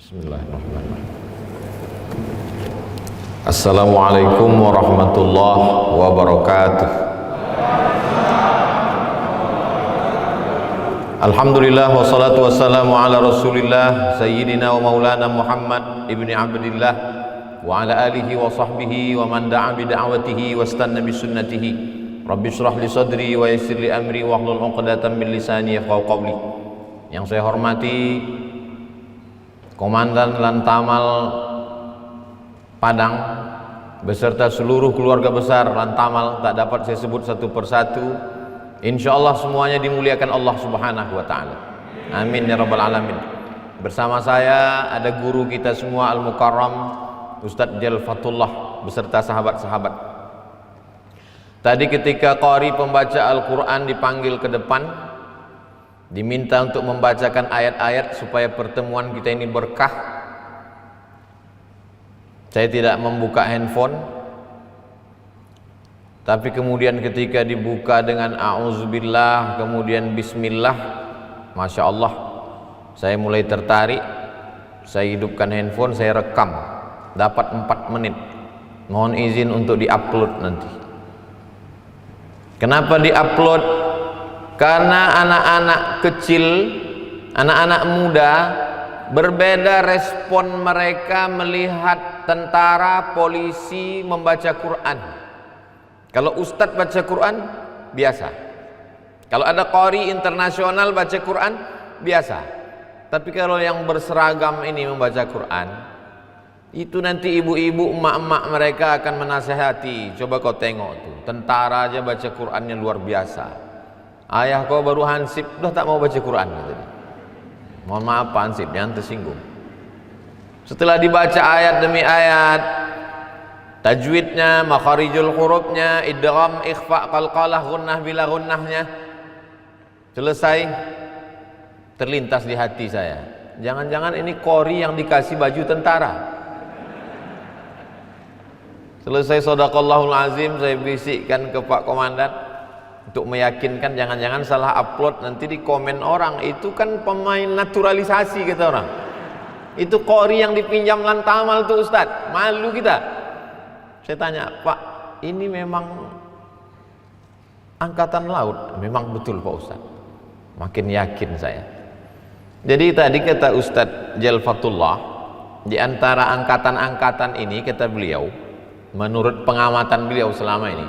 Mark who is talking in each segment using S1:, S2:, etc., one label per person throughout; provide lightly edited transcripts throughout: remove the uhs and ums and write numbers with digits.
S1: Bismillahirrahmanirrahim. Assalamualaikum warahmatullahi wabarakatuh. Alhamdulillah wassalatu wassalamu ala rasulillah sayyidina wa maulana Muhammad ibni Abdillah wa ala alihi wa sahbihi wa man da'a bi da'watihi wa istanna bi sunnatihi. Rabbi shrah li sadri wa yassir li amri wa hlul 'uqdatam min lisani yafqahu qawli. Yang saya hormati Komandan Lantamal Padang beserta seluruh keluarga besar Lantamal, tak dapat saya sebut satu persatu. Insyaallah semuanya dimuliakan Allah Subhanahu wa taala. Amin ya rabbal alamin. Bersama saya ada guru kita semua Al-Mukarram Ustadz Jalfatullah beserta sahabat-sahabat. Tadi ketika qari pembaca Al-Qur'an dipanggil ke depan, diminta untuk membacakan ayat-ayat supaya pertemuan kita ini berkah. Saya tidak membuka handphone, tapi kemudian ketika dibuka dengan a'udzubillah kemudian bismillah, masya Allah, saya mulai tertarik. Saya hidupkan handphone, saya rekam, dapat 4 menit. Mohon izin untuk diupload nanti. Kenapa diupload? Karena anak-anak kecil, anak-anak muda, berbeda respon mereka melihat tentara, polisi membaca Quran. Kalau ustadz baca Quran, biasa. Kalau ada qari internasional baca Quran, biasa. Tapi kalau yang berseragam ini membaca Quran, itu nanti ibu-ibu, emak-emak mereka akan menasehati. Coba kau tengok tuh, tentara aja baca Qurannya luar biasa. Ayah kau baru hansip, udah tak mau baca Quran. Mohon maaf Pak Hansip, jangan tersinggung. Setelah dibaca ayat demi ayat, tajwidnya, makharijul hurufnya, idgham, ikhfa, qalqalah, gunnah bila gunnahnya selesai, terlintas di hati saya, jangan-jangan ini qori yang dikasih baju tentara. Selesai shadaqallahul azim, saya bisikkan ke Pak Komandan untuk meyakinkan jangan-jangan salah upload, nanti di komen orang itu kan pemain naturalisasi kata orang. Itu qori yang dipinjam Lantamal tuh Ustadz, malu kita. Saya tanya, Pak, ini memang angkatan laut? Memang betul Pak Ustadz. Makin yakin saya. Jadi tadi kata Ustadz Jalfatullah, di antara angkatan-angkatan ini kata beliau, menurut pengamatan beliau selama ini,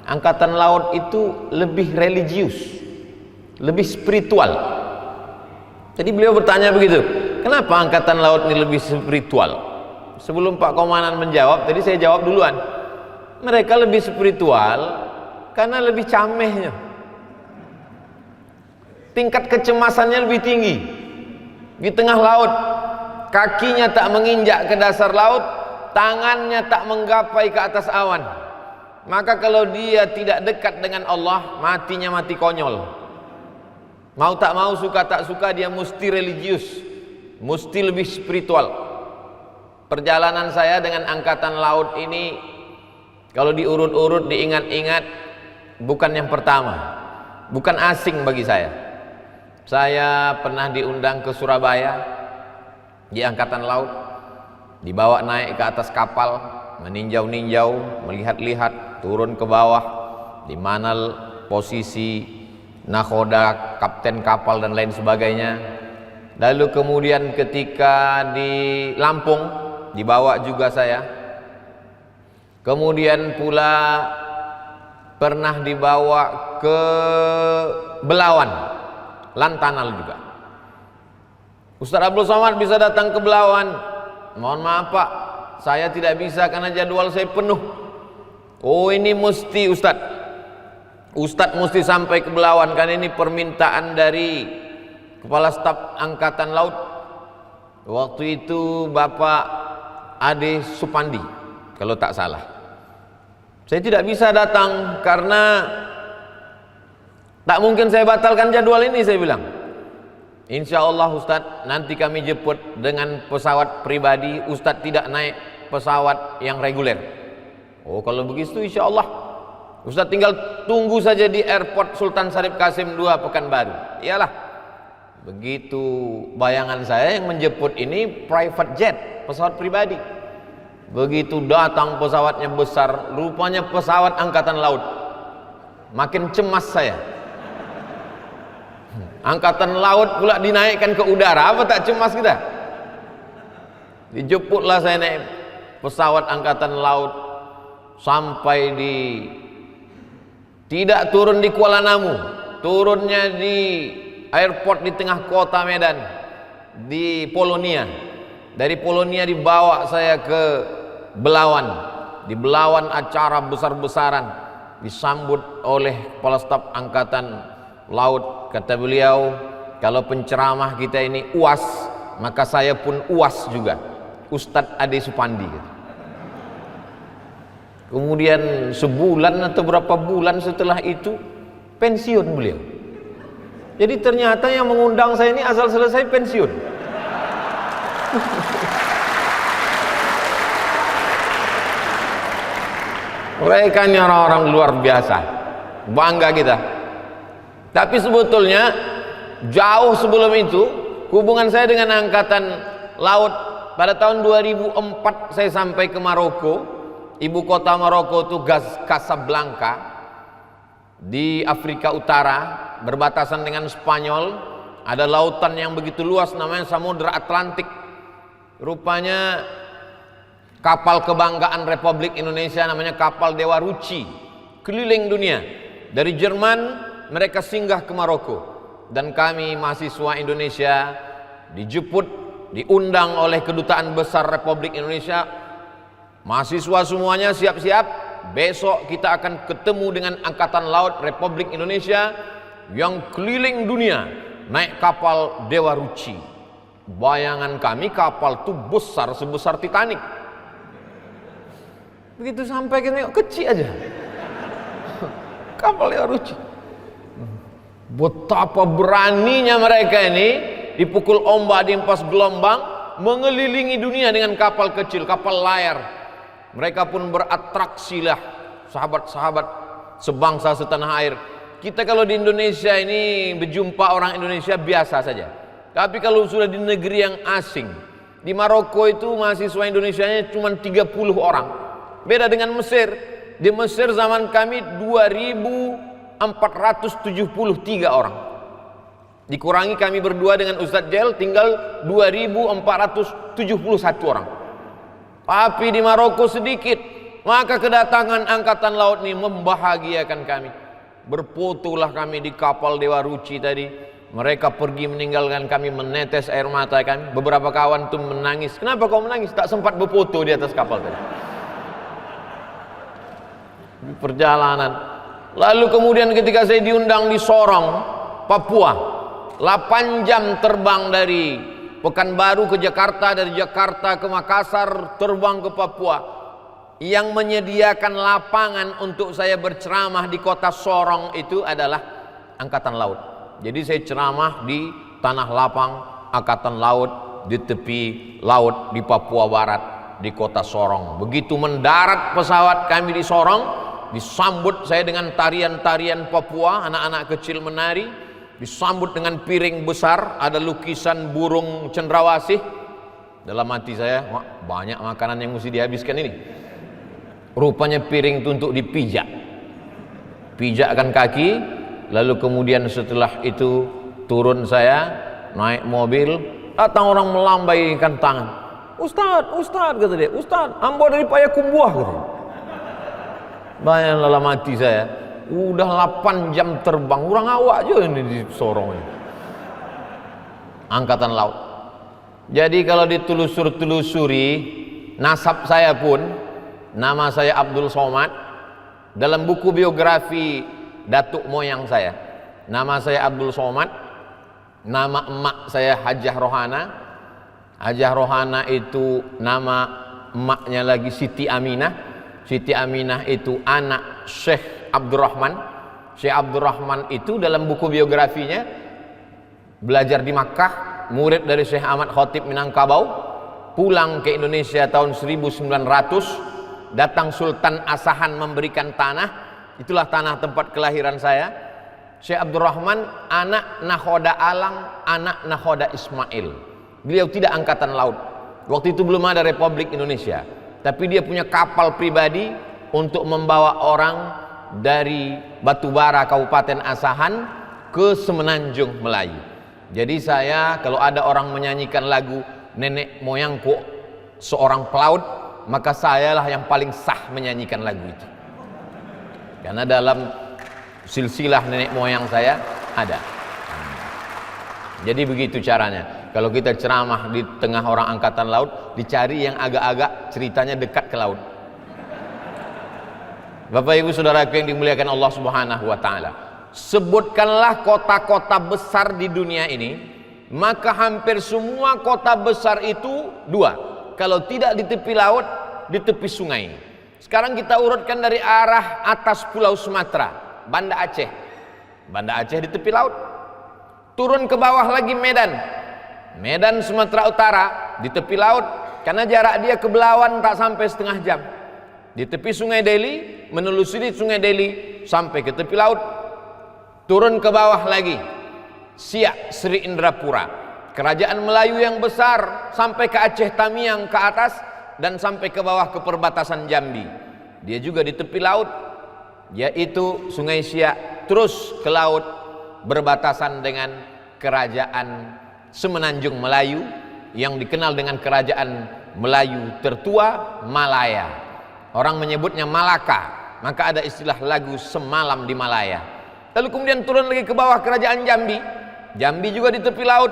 S1: angkatan laut itu lebih religius, lebih spiritual. Jadi beliau bertanya begitu, kenapa angkatan laut ini lebih spiritual? Sebelum Pak Komandan menjawab, tadi saya jawab duluan. Mereka lebih spiritual karena lebih camehnya, tingkat kecemasannya lebih tinggi. Di tengah laut, kakinya tak menginjak ke dasar laut, tangannya tak menggapai ke atas awan. Maka kalau dia tidak dekat dengan Allah, matinya mati konyol. Mau tak mau, suka tak suka, dia mesti religius, mesti lebih spiritual. Perjalanan saya dengan angkatan laut ini, kalau diurut-urut, diingat-ingat, bukan yang pertama, bukan asing bagi saya. Saya pernah diundang ke Surabaya di angkatan laut, dibawa naik ke atas kapal, meninjau-ninjau, melihat-lihat, turun ke bawah, di mana posisi nakhoda, kapten kapal dan lain sebagainya. Lalu kemudian ketika di Lampung dibawa juga saya. Kemudian pula pernah dibawa ke Belawan, Lantanal juga. Ustaz Abdul Somad bisa datang ke Belawan. Mohon maaf Pak, saya tidak bisa karena jadwal saya penuh. Oh ini mesti Ustadz mesti sampai ke Belawan, karena ini permintaan dari Kepala Staf Angkatan Laut. Waktu itu Bapak Ade Supandi kalau tak salah. Saya tidak bisa datang karena tak mungkin saya batalkan jadwal ini, saya bilang. Insya Allah Ustadz, nanti kami jemput dengan pesawat pribadi, Ustadz tidak naik pesawat yang reguler. Oh kalau begitu insya Allah Ustadz tinggal tunggu saja di airport Sultan Syarif Kasim II Pekanbaru. Iyalah, Begitu bayangan saya yang menjemput ini private jet, pesawat pribadi. Begitu datang pesawatnya besar, rupanya pesawat angkatan laut. Makin cemas saya. Angkatan laut pula dinaikkan ke udara, apa tak cemas kita? Dijemputlah saya naik pesawat angkatan laut sampai di, tidak turun di Kuala Namu, turunnya di airport di tengah kota Medan, di Polonia. Dari Polonia dibawa saya ke Belawan. Di Belawan acara besar-besaran, disambut oleh Kepala Staf Angkatan Laut. Kata beliau, kalau penceramah kita ini UAS, maka saya pun UAS juga, Ustadz Ade Supandi. Kemudian sebulan atau berapa bulan setelah itu pensiun beliau. Jadi ternyata yang mengundang saya ini asal selesai pensiun. Mereka ini orang-orang luar biasa, bangga kita. Tapi sebetulnya jauh sebelum itu hubungan saya dengan angkatan laut. Pada tahun 2004 saya sampai ke Maroko. Ibu kota Maroko itu Casablanca, di Afrika Utara, berbatasan dengan Spanyol. Ada lautan yang begitu luas, namanya Samudra Atlantik. Rupanya kapal kebanggaan Republik Indonesia namanya kapal Dewa Ruci, keliling dunia. Dari Jerman mereka singgah ke Maroko, dan kami mahasiswa Indonesia dijemput, diundang oleh Kedutaan Besar Republik Indonesia. Mahasiswa semuanya siap-siap, besok kita akan ketemu dengan Angkatan Laut Republik Indonesia yang keliling dunia naik kapal Dewa Ruci. Bayangan kami kapal itu besar sebesar Titanic. Begitu sampai ke kecil aja kapal Dewa Ruci. Betapa beraninya mereka ini, dipukul ombak, dihempas gelombang, mengelilingi dunia dengan kapal kecil, kapal layar. Mereka pun beratraksilah sahabat-sahabat sebangsa setanah air. Kita kalau di Indonesia ini berjumpa orang Indonesia biasa saja. Tapi kalau sudah di negeri yang asing, di Maroko itu mahasiswa Indonesianya cuma 30 orang. Beda dengan Mesir. Di Mesir zaman kami 2.473 orang. Dikurangi kami berdua dengan Ustadz Jel, tinggal 2.471 orang. Tapi di Maroko sedikit. Maka kedatangan angkatan laut ini membahagiakan kami. Berfotolah kami di kapal Dewa Ruci tadi. Mereka pergi meninggalkan kami, menetes air mata kami. Beberapa kawan tuh menangis. Kenapa kau menangis? Tak sempat berfoto di atas kapal tadi. Di perjalanan. Lalu kemudian ketika saya diundang di Sorong, Papua, 8 jam terbang dari Pekanbaru ke Jakarta, dari Jakarta ke Makassar, terbang ke Papua. Yang menyediakan lapangan untuk saya berceramah di kota Sorong itu adalah Angkatan Laut. Jadi saya ceramah di tanah lapang Angkatan Laut di tepi laut di Papua Barat, di kota Sorong. Begitu mendarat pesawat kami di Sorong, disambut saya dengan tarian-tarian Papua, anak-anak kecil menari, disambut dengan piring besar, ada lukisan burung cendrawasih. Dalam hati saya, wah, banyak makanan yang mesti dihabiskan ini. Rupanya piring itu untuk dipijak, pijakkan kaki. Lalu kemudian setelah itu turun saya, naik mobil, datang orang melambaikan tangan. Ustadz, Ustadz, kata dia, Ustadz, ambo dari Payakumbuh, kata. Bayang dalam hati saya, udah 8 jam terbang, kurang awak juga ini di Sorong ini. Angkatan Laut. Jadi kalau ditelusuri nasab saya pun, nama saya Abdul Somad. Dalam buku biografi datuk moyang saya, nama saya Abdul Somad. Nama emak saya Hajah Rohana. Hajah Rohana itu nama emaknya lagi Siti Aminah. Siti Aminah itu anak Syekh Abdurrahman. Syekh Abdurrahman itu dalam buku biografinya belajar di Makkah, murid dari Syekh Ahmad Khatib Minangkabau, pulang ke Indonesia tahun 1900, datang Sultan Asahan memberikan tanah. Itulah tanah tempat kelahiran saya. Syekh Abdurrahman anak nakhoda Alang, anak nakhoda Ismail. Beliau tidak angkatan laut. Waktu itu belum ada Republik Indonesia, tapi dia punya kapal pribadi untuk membawa orang dari Batubara Kabupaten Asahan ke Semenanjung Melayu. Jadi saya kalau ada orang menyanyikan lagu nenek moyangku seorang pelaut, maka sayalah yang paling sah menyanyikan lagu itu. Karena dalam silsilah nenek moyang saya ada. Jadi begitu caranya. Kalau kita ceramah di tengah orang angkatan laut, dicari yang agak-agak ceritanya dekat ke laut. Bapak Ibu Saudaraku yang dimuliakan Allah Subhanahu wa taala. Sebutkanlah kota-kota besar di dunia ini, maka hampir semua kota besar itu dua. Kalau tidak di tepi laut, di tepi sungai. Sekarang kita urutkan dari arah atas Pulau Sumatera, Banda Aceh. Banda Aceh di tepi laut. Turun ke bawah lagi Medan. Medan Sumatera Utara di tepi laut, karena jarak dia ke Belawan tak sampai setengah jam. Di tepi Sungai Deli, menelusuri Sungai Deli sampai ke tepi laut. Turun ke bawah lagi Siak Sri Indrapura, kerajaan Melayu yang besar, sampai ke Aceh Tamiang ke atas dan sampai ke bawah ke perbatasan Jambi. Dia juga di tepi laut, yaitu Sungai Siak, terus ke laut berbatasan dengan kerajaan Semenanjung Melayu yang dikenal dengan kerajaan Melayu tertua, Malaya. Orang menyebutnya Malaka, maka ada istilah lagu Semalam di Malaya. Lalu kemudian turun lagi ke bawah kerajaan Jambi. Jambi juga di tepi laut,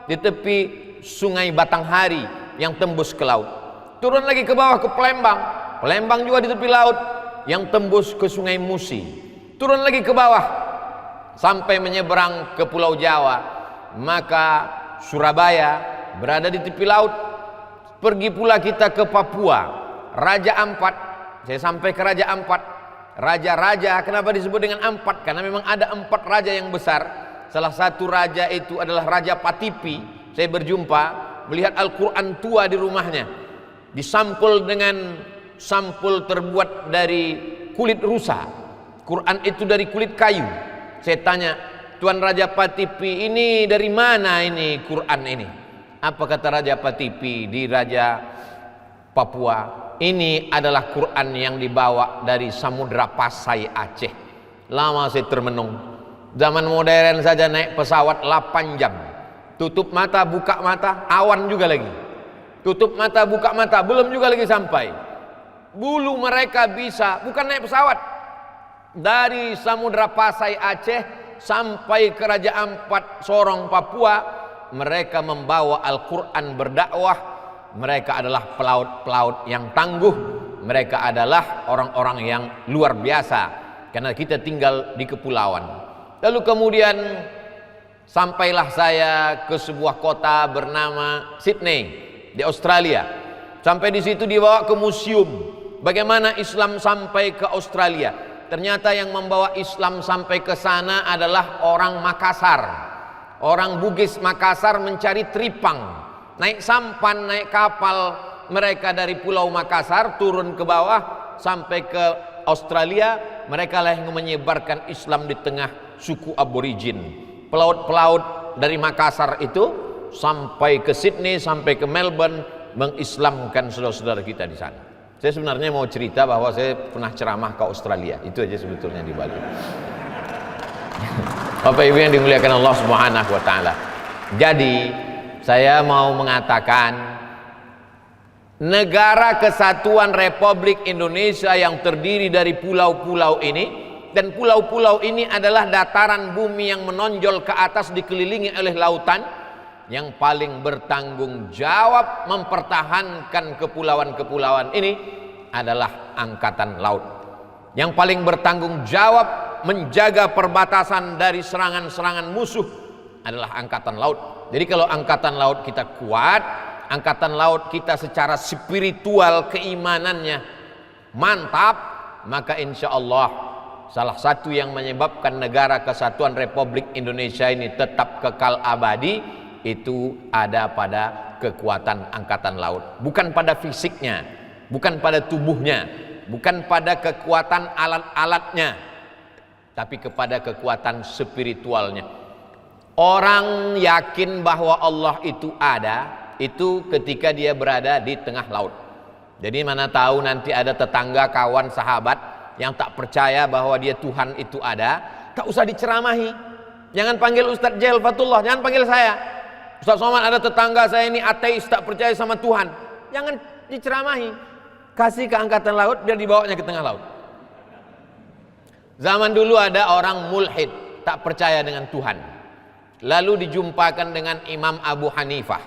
S1: di tepi Sungai Batanghari yang tembus ke laut. Turun lagi ke bawah ke Palembang. Palembang juga di tepi laut yang tembus ke Sungai Musi. Turun lagi ke bawah sampai menyeberang ke Pulau Jawa, maka Surabaya berada di tepi laut. Pergi pula kita ke Papua, Raja Ampat. Saya sampai ke Raja Ampat. Raja-raja, kenapa disebut dengan Ampat? Karena memang ada 4 raja yang besar. Salah satu raja itu adalah Raja Patipi. Saya berjumpa, melihat Al-Quran tua di rumahnya, disampul dengan sampul terbuat dari kulit rusa. Quran itu dari kulit kayu. Saya tanya, Tuan Raja Patipi, ini dari mana ini Quran ini? Apa kata Raja Patipi di Raja Papua? Ini adalah Quran yang dibawa dari Samudra Pasai Aceh. Lama saya termenung. Zaman modern saja naik pesawat 8 jam. Tutup mata, buka mata, awan juga lagi. Tutup mata, buka mata, belum juga lagi sampai. Dulu mereka bisa, bukan naik pesawat, dari Samudra Pasai Aceh sampai ke Raja Ampat Sorong Papua, mereka membawa Al-Quran berdakwah. Mereka adalah pelaut-pelaut yang tangguh. Mereka adalah orang-orang yang luar biasa, karena kita tinggal di kepulauan. Lalu kemudian sampailah saya ke sebuah kota bernama Sydney di Australia. Sampai di situ dibawa ke museum bagaimana Islam sampai ke Australia. Ternyata yang membawa Islam sampai ke sana adalah orang Makassar. Orang Bugis Makassar mencari tripang, naik sampan, naik kapal mereka dari Pulau Makassar turun ke bawah sampai ke Australia. Mereka lah yang menyebarkan Islam di tengah suku aborigin. Pelaut-pelaut dari Makassar itu sampai ke Sydney, sampai ke Melbourne, mengislamkan saudara-saudara kita di sana. Saya sebenarnya mau cerita bahwa saya pernah ceramah ke Australia. Itu aja sebetulnya di Bali. Bapak Ibu yang dimuliakan Allah Subhanahu wa taala. Jadi saya mau mengatakan, negara kesatuan Republik Indonesia yang terdiri dari pulau-pulau ini, dan pulau-pulau ini adalah dataran bumi yang menonjol ke atas dikelilingi oleh lautan. Yang paling bertanggung jawab mempertahankan kepulauan-kepulauan ini adalah Angkatan Laut. Yang paling bertanggung jawab menjaga perbatasan dari serangan-serangan musuh adalah Angkatan Laut. Jadi kalau Angkatan Laut kita kuat, Angkatan Laut kita secara spiritual keimanannya mantap, maka insya Allah salah satu yang menyebabkan negara kesatuan Republik Indonesia ini tetap kekal abadi itu ada pada kekuatan Angkatan Laut. Bukan pada fisiknya, bukan pada tubuhnya, bukan pada kekuatan alat-alatnya, tapi kepada kekuatan spiritualnya. Orang yakin bahwa Allah itu ada, itu ketika dia berada di tengah laut. Jadi mana tahu nanti ada tetangga, kawan, sahabat yang tak percaya bahwa dia Tuhan itu ada, tak usah diceramahi. Jangan panggil Ustadz Jail Fatullah, jangan panggil saya. Ustadz Somad, ada tetangga saya ini ateis, tak percaya sama Tuhan. Jangan diceramahi. Kasih ke angkatan laut biar dibawanya ke tengah laut. Zaman dulu ada orang mulhid, tak percaya dengan Tuhan. Lalu dijumpakan dengan Imam Abu Hanifah.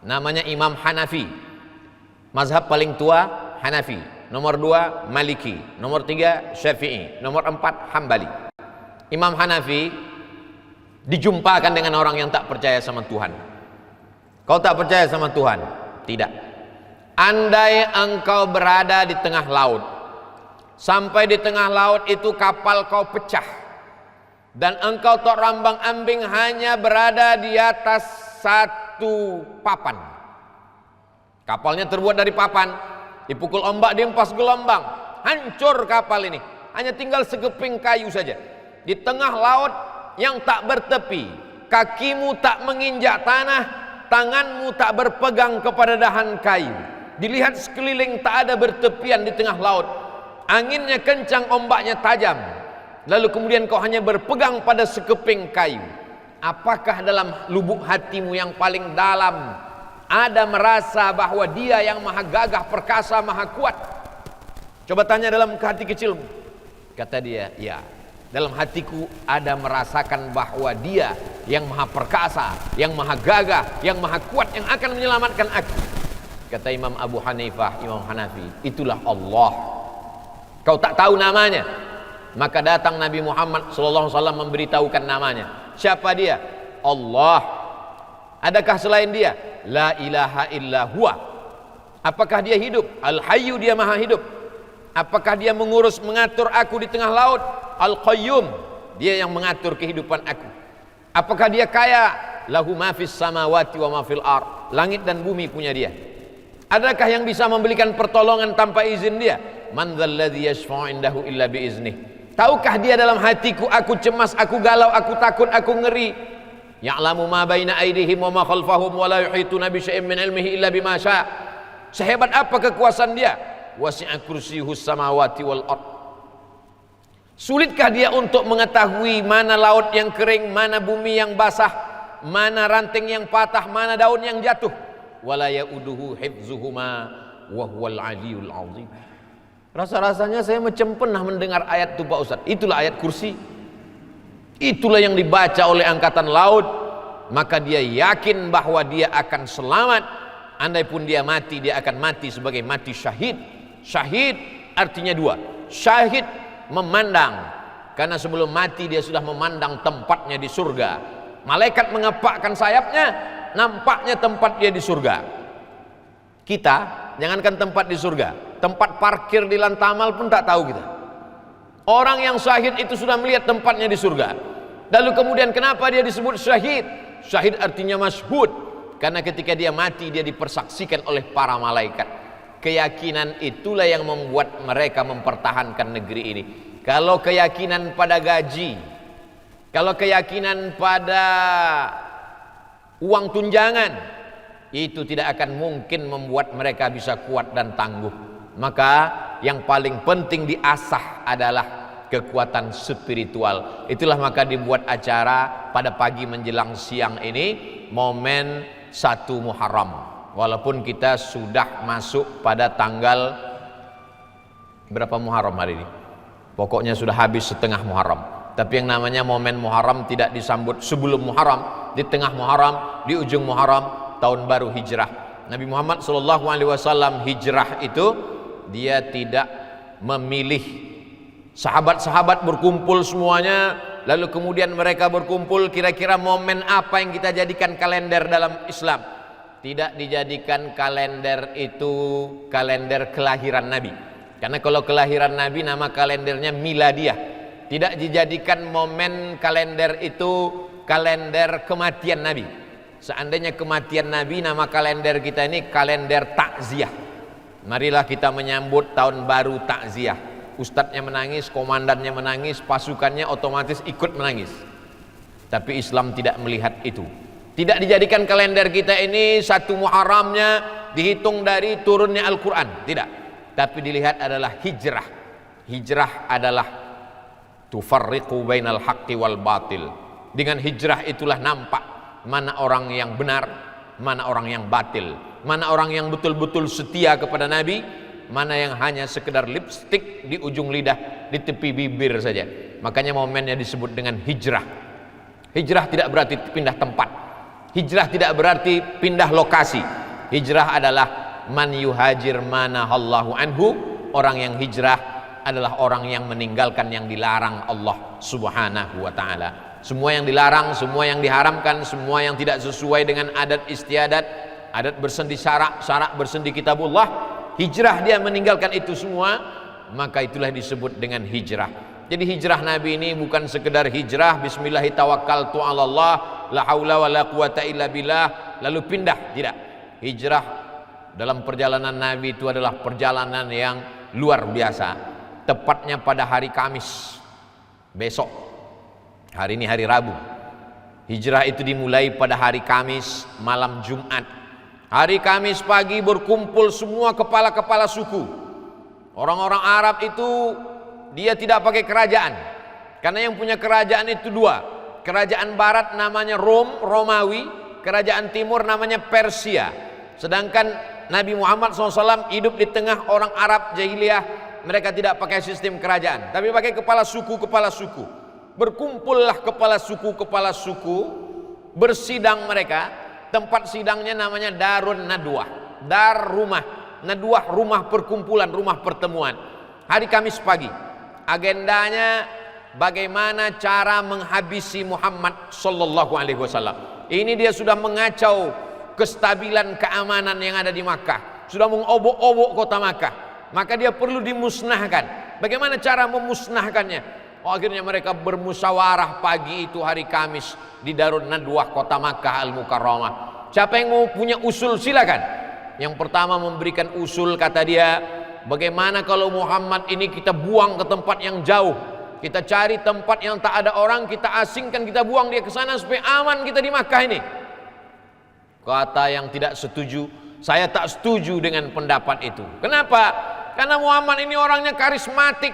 S1: Namanya Imam Hanafi. Mazhab paling tua Hanafi. Nomor 2 Maliki. Nomor 3 Syafi'i. Nomor 4 Hambali. Imam Hanafi dijumpakan dengan orang yang tak percaya sama Tuhan. Kau tak percaya sama Tuhan? Tidak. Andai engkau berada di tengah laut, sampai di tengah laut itu kapal kau pecah, dan engkau terombang-ambing hanya berada di atas satu papan. Kapalnya terbuat dari papan, dipukul ombak, dihempas gelombang, hancur kapal ini. Hanya tinggal sekeping kayu saja. Di tengah laut yang tak bertepi, kakimu tak menginjak tanah, tanganmu tak berpegang kepada dahan kayu. Dilihat sekeliling tak ada bertepian di tengah laut. Anginnya kencang, ombaknya tajam. Lalu kemudian kau hanya berpegang pada sekeping kayu. Apakah dalam lubuk hatimu yang paling dalam ada merasa bahwa dia yang maha gagah, perkasa, maha kuat? Coba tanya dalam hati kecilmu. Kata dia, ya, dalam hatiku ada merasakan bahwa dia yang maha perkasa, yang maha gagah, yang maha kuat, yang akan menyelamatkan aku. Kata Imam Abu Hanifah, Imam Hanafi, itulah Allah. Kau tak tahu namanya, maka datang Nabi Muhammad SAW memberitahukan namanya. Siapa dia? Allah. Adakah selain dia? La ilaha illa huwa. Apakah dia hidup? Al-Hayyu, dia maha hidup. Apakah dia mengurus, mengatur aku di tengah laut? Al-Qayyum, dia yang mengatur kehidupan aku. Apakah dia kaya? Lahu ma fis samawati wa ma fil ard. Langit dan bumi punya dia. Adakah yang bisa memberikan pertolongan tanpa izin dia? Man dzalladzi yashfa'u indahu illa biiznih. Tahukah dia dalam hatiku aku cemas, aku galau, aku takut, aku ngeri? Ya'lamu ma baina aydihim wa ma khalfahum wa la yuhituna bi syai'in min ilmihi illa bima syaa'. Sehebat apa kekuasaan dia? Wasi'a kursiyyuhus samawati wal ard. Sulitkah dia untuk mengetahui mana laut yang kering, mana bumi yang basah, mana ranting yang patah, mana daun yang jatuh? Wala yauduhu hifzuhuma wa huwal aliyul azim. Rasa-rasanya saya macam pernah mendengar ayat itu Pak Ustaz. Itulah ayat kursi. Itulah yang dibaca oleh angkatan laut. Maka dia yakin bahwa dia akan selamat. Andai pun dia mati, dia akan mati sebagai mati syahid. Syahid artinya dua. Syahid memandang, karena sebelum mati dia sudah memandang tempatnya di surga. Malaikat mengepakkan sayapnya, nampaknya tempat dia di surga. Kita jangankan tempat di surga, tempat parkir di Lantamal pun tak tahu kita. Orang yang syahid itu sudah melihat tempatnya di surga. Lalu kemudian kenapa dia disebut syahid? Syahid artinya masyhud, karena ketika dia mati dia dipersaksikan oleh para malaikat. Keyakinan itulah yang membuat mereka mempertahankan negeri ini. Kalau keyakinan pada gaji, kalau keyakinan pada uang tunjangan, itu tidak akan mungkin membuat mereka bisa kuat dan tangguh. Maka yang paling penting diasah adalah kekuatan spiritual. Itulah maka dibuat acara pada pagi menjelang siang ini, momen 1 Muharram. Walaupun kita sudah masuk pada tanggal berapa Muharram hari ini, pokoknya sudah habis setengah Muharram. Tapi yang namanya momen Muharram tidak disambut sebelum Muharram, di tengah Muharram, di ujung Muharram, tahun baru hijrah. Nabi Muhammad SAW hijrah itu dia tidak memilih. Sahabat-sahabat berkumpul semuanya, lalu kemudian mereka berkumpul, kira-kira momen apa yang kita jadikan kalender dalam Islam. Tidak dijadikan kalender itu kalender kelahiran Nabi, karena kalau kelahiran Nabi nama kalendernya miladiyah. Tidak dijadikan momen kalender itu kalender kematian Nabi. Seandainya kematian Nabi, nama kalender kita ini kalender takziah. Marilah kita menyambut tahun baru takziah. Ustadznya menangis, komandannya menangis, pasukannya otomatis ikut menangis. Tapi Islam tidak melihat itu. Tidak dijadikan kalender kita ini satu Muharramnya dihitung dari turunnya Al-Quran, tidak. Tapi dilihat adalah hijrah. Hijrah adalah tufarriqu bainal haqqi wal batil. Dengan hijrah itulah nampak mana orang yang benar, mana orang yang batil, mana orang yang betul-betul setia kepada Nabi, mana yang hanya sekedar lipstik di ujung lidah, di tepi bibir saja. Makanya momennya disebut dengan hijrah. Hijrah tidak berarti pindah tempat. Hijrah tidak berarti pindah lokasi. Hijrah adalah man yuhajir manahallahu anhu. Orang yang hijrah adalah orang yang meninggalkan yang dilarang Allah subhanahu wa ta'ala. Semua yang dilarang, semua yang diharamkan, semua yang tidak sesuai dengan adat istiadat, adat bersendi syarak, syarak bersendi kitabullah, hijrah dia meninggalkan itu semua, maka itulah disebut dengan hijrah. Jadi hijrah Nabi ini bukan sekedar hijrah bismillahi tawakkaltu 'ala Allah la haula wala quwata illa billah lalu pindah, tidak. Hijrah dalam perjalanan Nabi itu adalah perjalanan yang luar biasa. Tepatnya pada hari Kamis besok. Hari ini hari Rabu. Hijrah itu dimulai pada hari Kamis malam Jumat. Hari Kamis pagi berkumpul semua kepala-kepala suku. Orang-orang Arab itu dia tidak pakai kerajaan, karena yang punya kerajaan itu dua. Kerajaan barat namanya Romawi, kerajaan timur namanya Persia. Sedangkan Nabi Muhammad SAW hidup di tengah orang Arab jahiliyah. Mereka tidak pakai sistem kerajaan, tapi pakai kepala suku. Berkumpullah kepala suku, bersidang mereka. Tempat sidangnya namanya Darun Nadwah. Dar rumah, Nadwah rumah perkumpulan, rumah pertemuan. Hari Kamis pagi. Agendanya bagaimana cara menghabisi Muhammad sallallahu alaihi wasallam. Ini dia sudah mengacau kestabilan keamanan yang ada di Makkah, sudah mengobok-obok kota Makkah. Maka dia perlu dimusnahkan. Bagaimana cara memusnahkannya? Akhirnya mereka bermusyawarah pagi itu hari Kamis di Darun Nadwah kota Makkah Al-Mukarramah. Siapa yang mau punya usul silakan. Yang pertama memberikan usul, kata dia, bagaimana kalau Muhammad ini kita buang ke tempat yang jauh, kita cari tempat yang tak ada orang, kita asingkan, kita buang dia ke sana supaya aman kita di Makkah ini. Kata yang tidak setuju, saya tak setuju dengan pendapat itu. Kenapa? Karena Muhammad ini orangnya karismatik.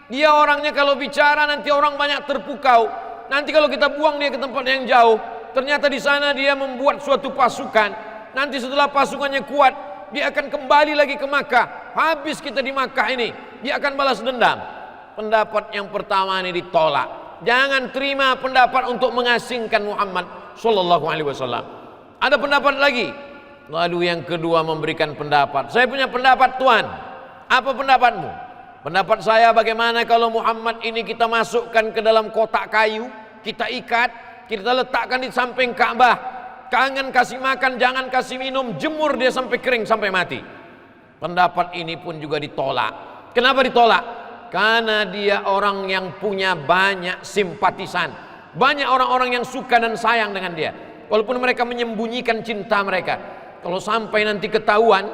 S1: Dia orangnya kalau bicara nanti orang banyak terpukau. Nanti kalau kita buang dia ke tempat yang jauh, ternyata di sana dia membuat suatu pasukan. Nanti setelah pasukannya kuat, dia akan kembali lagi ke Makkah. Habis kita di Makkah ini, dia akan balas dendam. Pendapat yang pertama ini ditolak. Jangan terima pendapat untuk mengasingkan Muhammad sallallahu alaihi wasallam. Ada pendapat lagi. Lalu yang kedua memberikan pendapat. Saya punya pendapat, Tuan. Apa pendapatmu? Pendapat saya, bagaimana kalau Muhammad ini kita masukkan ke dalam kotak kayu, kita ikat, kita letakkan di samping Ka'bah. Jangan kasih makan, jangan kasih minum, jemur dia sampai kering, sampai mati. Pendapat ini pun juga ditolak. Kenapa ditolak? Karena dia orang yang punya banyak simpatisan, banyak orang-orang yang suka dan sayang dengan dia. Walaupun mereka menyembunyikan cinta mereka, kalau sampai nanti ketahuan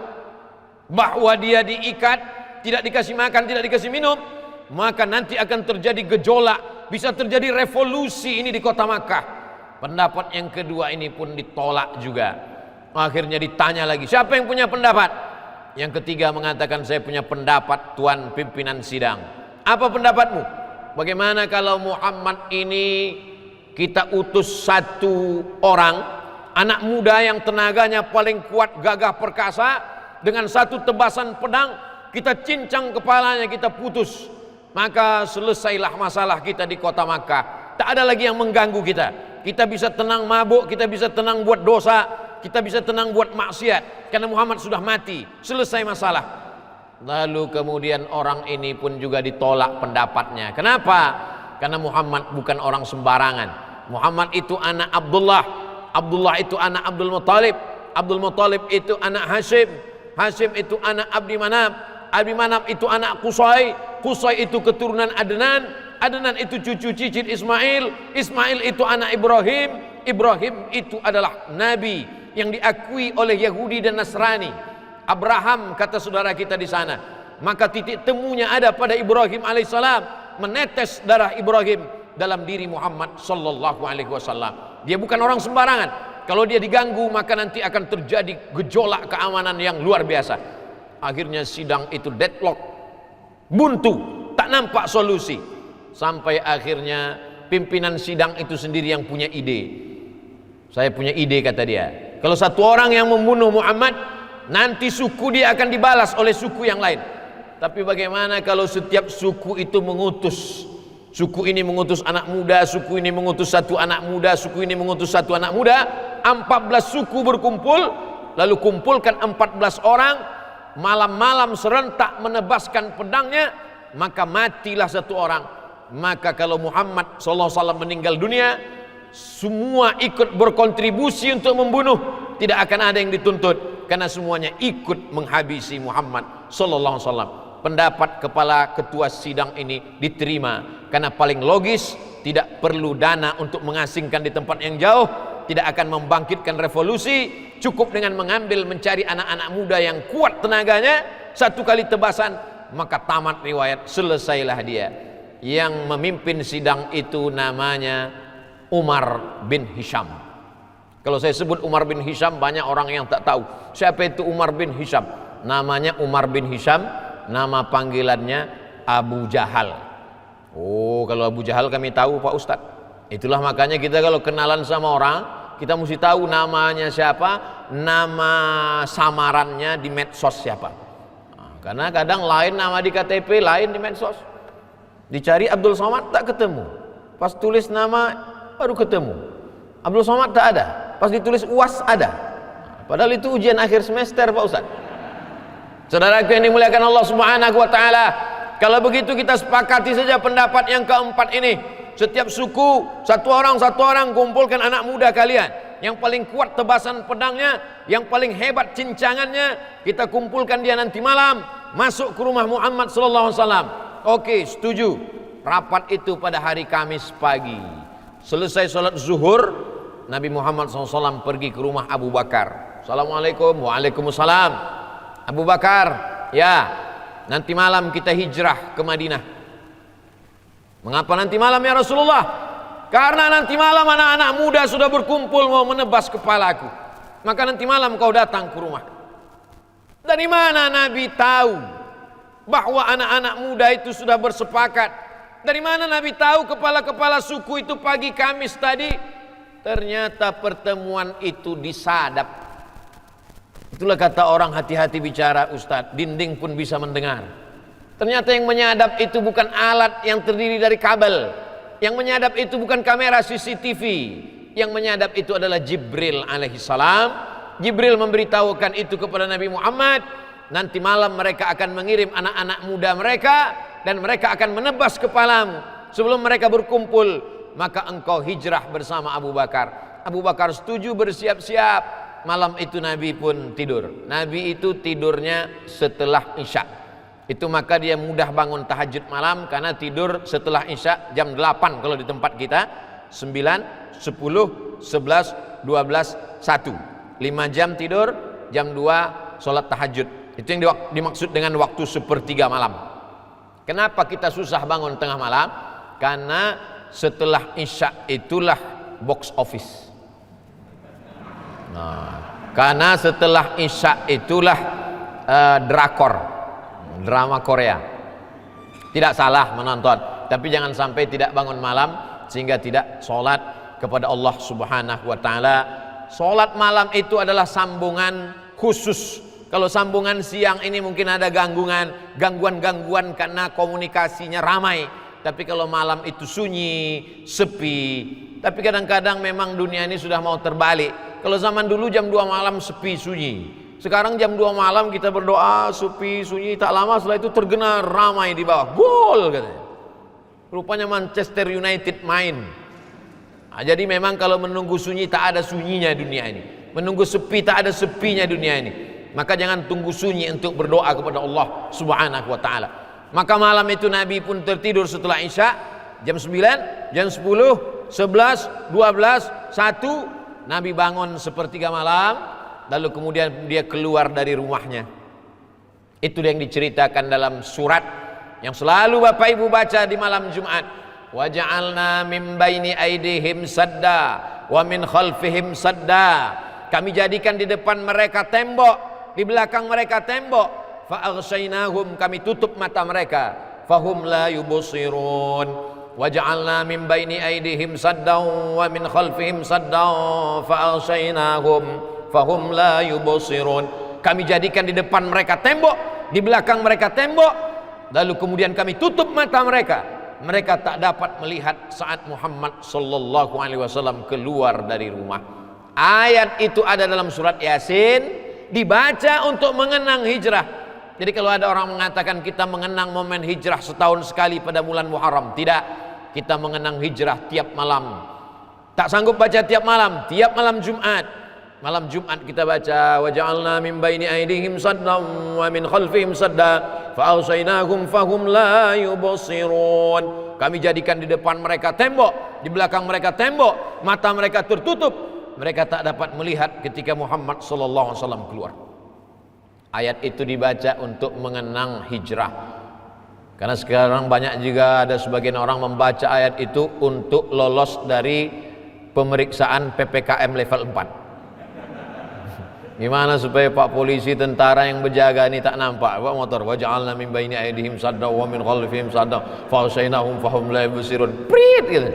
S1: bahwa dia diikat, tidak dikasih makan, tidak dikasih minum, maka nanti akan terjadi gejolak, bisa terjadi revolusi ini di kota Makkah. Pendapat yang kedua ini pun ditolak juga. Akhirnya ditanya lagi, siapa yang punya pendapat? Yang ketiga mengatakan, saya punya pendapat, Tuan pimpinan sidang. Apa pendapatmu? Bagaimana kalau Muhammad ini kita utus satu orang, anak muda yang tenaganya paling kuat, gagah perkasa, dengan satu tebasan pedang kita cincang kepalanya, kita putus, maka selesailah masalah kita di kota Makkah. Tak ada lagi yang mengganggu kita. Kita bisa tenang mabuk, kita bisa tenang buat dosa, kita bisa tenang buat maksiat, karena Muhammad sudah mati. Selesai masalah. Lalu kemudian orang ini pun juga ditolak pendapatnya. Kenapa? Karena Muhammad bukan orang sembarangan. Muhammad itu anak Abdullah, Abdullah itu anak Abdul Muttalib, Abdul Muttalib itu anak Hashim, Hashim itu anak Abdi Manaf, Abdi Manaf itu anak Qusay, Qusay itu keturunan Adnan, Adnan itu cucu cicit Ismail, Ismail itu anak Ibrahim, Ibrahim itu adalah nabi yang diakui oleh Yahudi dan Nasrani. Abraham, kata saudara kita di sana, maka titik temunya ada pada Ibrahim alaihissalam, menetes darah Ibrahim dalam diri Muhammad sallallahu alaihi wasallam. Dia bukan orang sembarangan. Kalau dia diganggu maka nanti akan terjadi gejolak keamanan yang luar biasa. Akhirnya sidang itu deadlock, buntu, tak nampak solusi. Sampai akhirnya pimpinan sidang itu sendiri yang punya ide. Saya punya ide, kata dia. Kalau satu orang yang membunuh Muhammad, nanti suku dia akan dibalas oleh suku yang lain. Tapi bagaimana kalau setiap suku itu mengutus, suku ini mengutus anak muda, suku ini mengutus satu anak muda, suku ini mengutus satu anak muda, 14 suku berkumpul, lalu kumpulkan 14 orang, malam-malam serentak menebaskan pedangnya, maka matilah satu orang. Maka kalau Muhammad SAW meninggal dunia, semua ikut berkontribusi untuk membunuh, tidak akan ada yang dituntut, karena semuanya ikut menghabisi Muhammad SAW. Pendapat kepala ketua sidang ini diterima, karena paling logis, tidak perlu dana untuk mengasingkan di tempat yang jauh, tidak akan membangkitkan revolusi, cukup dengan mengambil mencari anak-anak muda yang kuat tenaganya, satu kali tebasan maka tamat riwayat, selesailah dia. Yang memimpin sidang itu namanya Umar bin Hisham. Kalau saya sebut Umar bin Hisham, banyak orang yang tak tahu siapa itu Umar bin Hisham. Namanya Umar bin Hisham, nama panggilannya Abu Jahal. Oh, kalau Abu Jahal kami tahu Pak Ustadz. Itulah makanya kita kalau kenalan sama orang, kita mesti tahu namanya siapa, nama samarannya di medsos siapa. Nah, karena kadang lain nama di KTP, lain di medsos. Dicari Abdul Somad tak ketemu, pas tulis nama baru ketemu. Abdul Somad tak ada, pas ditulis UAS ada. Padahal itu ujian akhir semester Pak Ustadz. Saudaraku yang dimuliakan Allah Subhanahu wa taala, kalau begitu kita sepakati saja pendapat yang keempat ini. Setiap suku, satu orang kumpulkan anak muda kalian, yang paling kuat tebasan pedangnya, yang paling hebat cincangannya, kita kumpulkan dia nanti malam, masuk ke rumah Muhammad sallallahu alaihi wasallam. Oke, setuju. Rapat itu pada hari Kamis pagi. Selesai sholat zuhur, Nabi Muhammad SAW pergi ke rumah Abu Bakar. Assalamualaikum. Waalaikumsalam. Abu Bakar, ya, nanti malam kita hijrah ke Madinah. Mengapa nanti malam ya Rasulullah? Karena nanti malam anak-anak muda sudah berkumpul mau menebas kepalaku. Maka nanti malam kau datang ke rumah. Dari mana Nabi tahu bahwa anak-anak muda itu sudah bersepakat? Dari mana Nabi tahu kepala-kepala suku itu pagi Kamis tadi? Ternyata pertemuan itu disadap. Itulah kata orang hati-hati bicara Ustadz, dinding pun bisa mendengar. Ternyata yang menyadap itu bukan alat yang terdiri dari kabel. Yang menyadap itu bukan kamera CCTV. Yang menyadap itu adalah Jibril alaihissalam. Jibril memberitahukan itu kepada Nabi Muhammad. Nanti malam mereka akan mengirim anak-anak muda mereka, dan mereka akan menebas kepalamu. Sebelum mereka berkumpul, maka engkau hijrah bersama Abu Bakar. Abu Bakar setuju, bersiap-siap. Malam itu Nabi pun tidur. Nabi itu tidurnya setelah Isya. Itu maka dia mudah bangun tahajud malam, karena tidur setelah Isya jam 8 kalau di tempat kita, 9, 10, 11, 12, 1. 5 jam tidur, jam 2 sholat tahajud. Itu yang dimaksud dengan waktu sepertiga malam. Kenapa kita susah bangun tengah malam? Karena setelah Isya itulah box office. Nah, karena setelah Isya itulah drakor, drama Korea. Tidak salah menonton, tapi jangan sampai tidak bangun malam sehingga tidak sholat kepada Allah Subhanahu wa taala. Sholat malam itu adalah sambungan khusus. Kalau sambungan siang ini mungkin ada gangguan karena komunikasinya ramai. Tapi kalau malam itu sunyi, sepi. Tapi kadang-kadang memang dunia ini sudah mau terbalik. Kalau zaman dulu jam 2 malam sepi, sunyi. Sekarang jam 2 malam kita berdoa, sepi, sunyi. Tak lama setelah itu tergenang ramai di bawah. Gol katanya. Rupanya Manchester United main. Nah, jadi memang kalau menunggu sunyi tak ada sunyinya dunia ini. Menunggu sepi tak ada sepinya dunia ini. Maka jangan tunggu sunyi untuk berdoa kepada Allah Subhanahu wa taala. Maka malam itu Nabi pun tertidur setelah Isya jam 9, jam 10, 11, 12, 1 Nabi bangun sepertiga malam, lalu kemudian dia keluar dari rumahnya. Itu yang diceritakan dalam surat yang selalu Bapak Ibu baca di malam Jumat. Wa ja'alna min baini aidihim sadda wa min khalfihim sadda. Kami jadikan di depan mereka tembok, di belakang mereka tembok. Fa aghshaynahum, kami tutup mata mereka. Fahum la yubsirun. Wa ja'alna min baini aidihim saddan wa min khalfihim saddan fa aghshaynahum fahum la yubsirun. Kami jadikan di depan mereka tembok, di belakang mereka tembok, lalu kemudian kami tutup mata mereka. Mereka tak dapat melihat saat Muhammad sallallahu alaihi wasallam keluar dari rumah. Ayat itu ada dalam surat Yasin, dibaca untuk mengenang hijrah. Jadi kalau ada orang mengatakan kita mengenang momen hijrah setahun sekali pada bulan Muharram, tidak. Kita mengenang hijrah tiap malam. Tak sanggup baca tiap malam Jumat. Malam Jumat kita baca wa ja'alna min baini aydihim saddan wa min khalfihim sadda fa awsaynahum fahum la yubsirun. Kami jadikan di depan mereka tembok, di belakang mereka tembok, mata mereka tertutup. Mereka tak dapat melihat ketika Muhammad sallallahu alaihi wasallam keluar. Ayat itu dibaca untuk mengenang hijrah. Karena sekarang banyak juga ada sebagian orang membaca ayat itu untuk lolos dari pemeriksaan PPKM level 4. Gimana supaya Pak polisi, tentara yang berjaga ini tak nampak bawa motor. Wa ja'alna min baini aydihim sadda wa min khalfihim sadda fa usaynahum fahum la yubsirun. Prit gitu.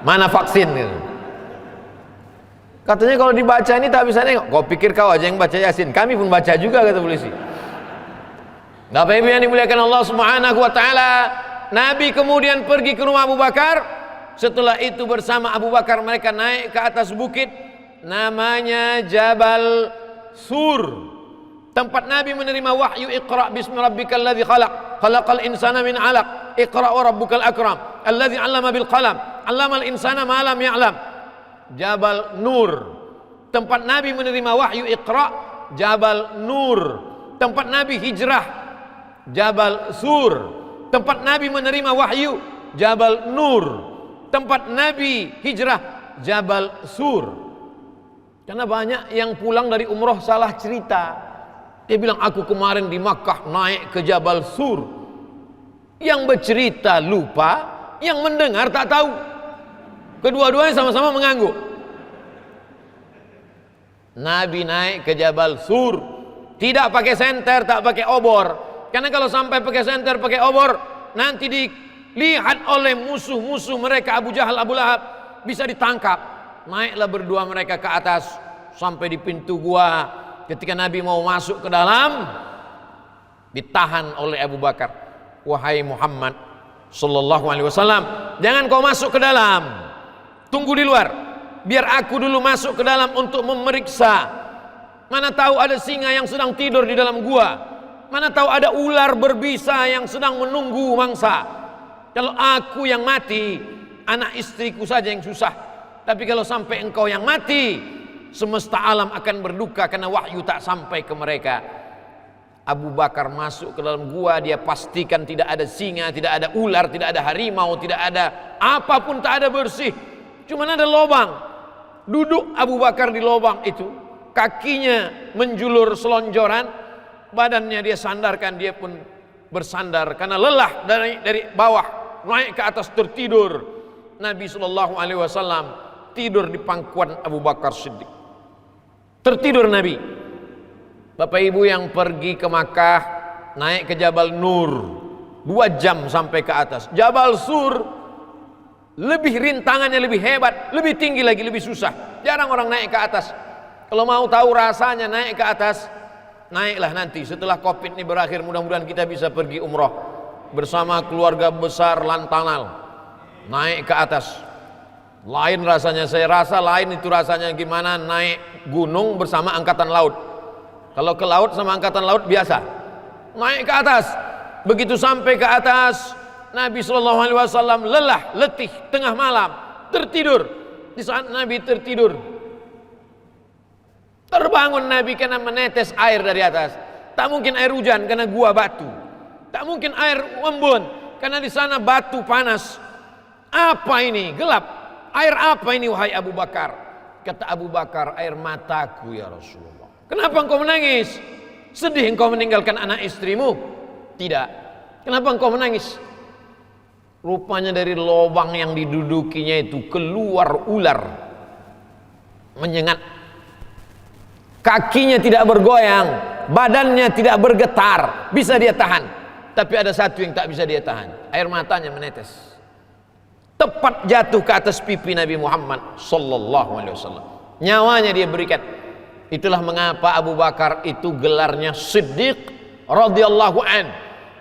S1: Mana vaksin gitu. Katanya kalau dibaca ini tak bisa nengok. Kau pikir kau aja yang baca Yasin, kami pun baca juga, kata polisi. Bapak Ibu yang dimuliakan Allah Subhanahu wa taala, Nabi kemudian pergi ke rumah Abu Bakar. Setelah itu bersama Abu Bakar mereka naik ke atas bukit namanya Jabal Sur. Tempat Nabi menerima wahyu, Iqra bismi rabbikal ladzi khalaq, khalaqal insana min 'alaq, Iqra wa rabbukal akram, alladzi 'allama bil qalam, 'allamal insana ma lam ya'lam. Jabal Nur. Tempat Nabi menerima wahyu Iqra, Jabal Nur. Tempat Nabi hijrah, Jabal Sur. Tempat Nabi menerima wahyu, Jabal Nur. Tempat Nabi hijrah, Jabal Sur. Karena banyak yang pulang dari umroh salah cerita. Dia bilang aku kemarin di Makkah naik ke Jabal Sur. Yang bercerita lupa, yang mendengar tak tahu. Kedua-duanya sama-sama mengangguk. Nabi naik ke Jabal Sur, tidak pakai senter, tak pakai obor. Karena kalau sampai pakai senter, pakai obor, nanti dilihat oleh musuh-musuh mereka, Abu Jahal, Abu Lahab, bisa ditangkap. Naiklah berdua mereka ke atas sampai di pintu gua. Ketika Nabi mau masuk ke dalam, ditahan oleh Abu Bakar. Wahai Muhammad sallallahu alaihi wasallam, jangan kau masuk ke dalam. Tunggu di luar. Biar aku dulu masuk ke dalam untuk memeriksa. Mana tahu ada singa yang sedang tidur di dalam gua. Mana tahu ada ular berbisa yang sedang menunggu mangsa. Kalau aku yang mati, anak istriku saja yang susah. Tapi kalau sampai engkau yang mati, semesta alam akan berduka karena wahyu tak sampai ke mereka. Abu Bakar masuk ke dalam gua, dia pastikan tidak ada singa, tidak ada ular, tidak ada harimau, tidak ada apapun, tak ada bersih. Cuma ada lubang. Duduk Abu Bakar di lubang itu, kakinya menjulur selonjoran, badannya dia sandarkan, dia pun bersandar karena lelah dari bawah naik ke atas tertidur. Nabi sallallahu alaihi wasallam tidur di pangkuan Abu Bakar Siddiq. Tertidur Nabi. Bapak Ibu yang pergi ke Makkah, naik ke Jabal Nur, 2 jam sampai ke atas. Jabal Sur lebih rintangannya, lebih hebat, lebih tinggi lagi, lebih susah. Jarang orang naik ke atas. Kalau mau tahu rasanya naik ke atas, naiklah nanti setelah Covid ini berakhir. Mudah-mudahan kita bisa pergi umroh bersama keluarga besar Lantanal. Naik ke atas. Lain rasanya, saya rasa lain itu rasanya gimana naik gunung bersama angkatan laut. Kalau ke laut sama angkatan laut biasa. Naik ke atas. Begitu sampai ke atas, Nabi SAW lelah, letih, tengah malam, tertidur. Di saat Nabi tertidur, terbangun Nabi karena menetes air dari atas. Tak mungkin air hujan karena gua batu. Tak mungkin air embun karena di sana batu panas. Apa ini? Gelap. Air apa ini wahai Abu Bakar? Kata Abu Bakar, air mataku ya Rasulullah. Kenapa engkau menangis? Sedih engkau meninggalkan anak istrimu? Tidak. Kenapa engkau menangis? Rupanya dari lubang yang didudukinya itu keluar ular menyengat. Kakinya tidak bergoyang, badannya tidak bergetar, bisa dia tahan. Tapi ada satu yang tak bisa dia tahan, air matanya menetes. Tepat jatuh ke atas pipi Nabi Muhammad sallallahu alaihi wasallam. Nyawanya dia berikan. Itulah mengapa Abu Bakar itu gelarnya Siddiq radhiyallahu an.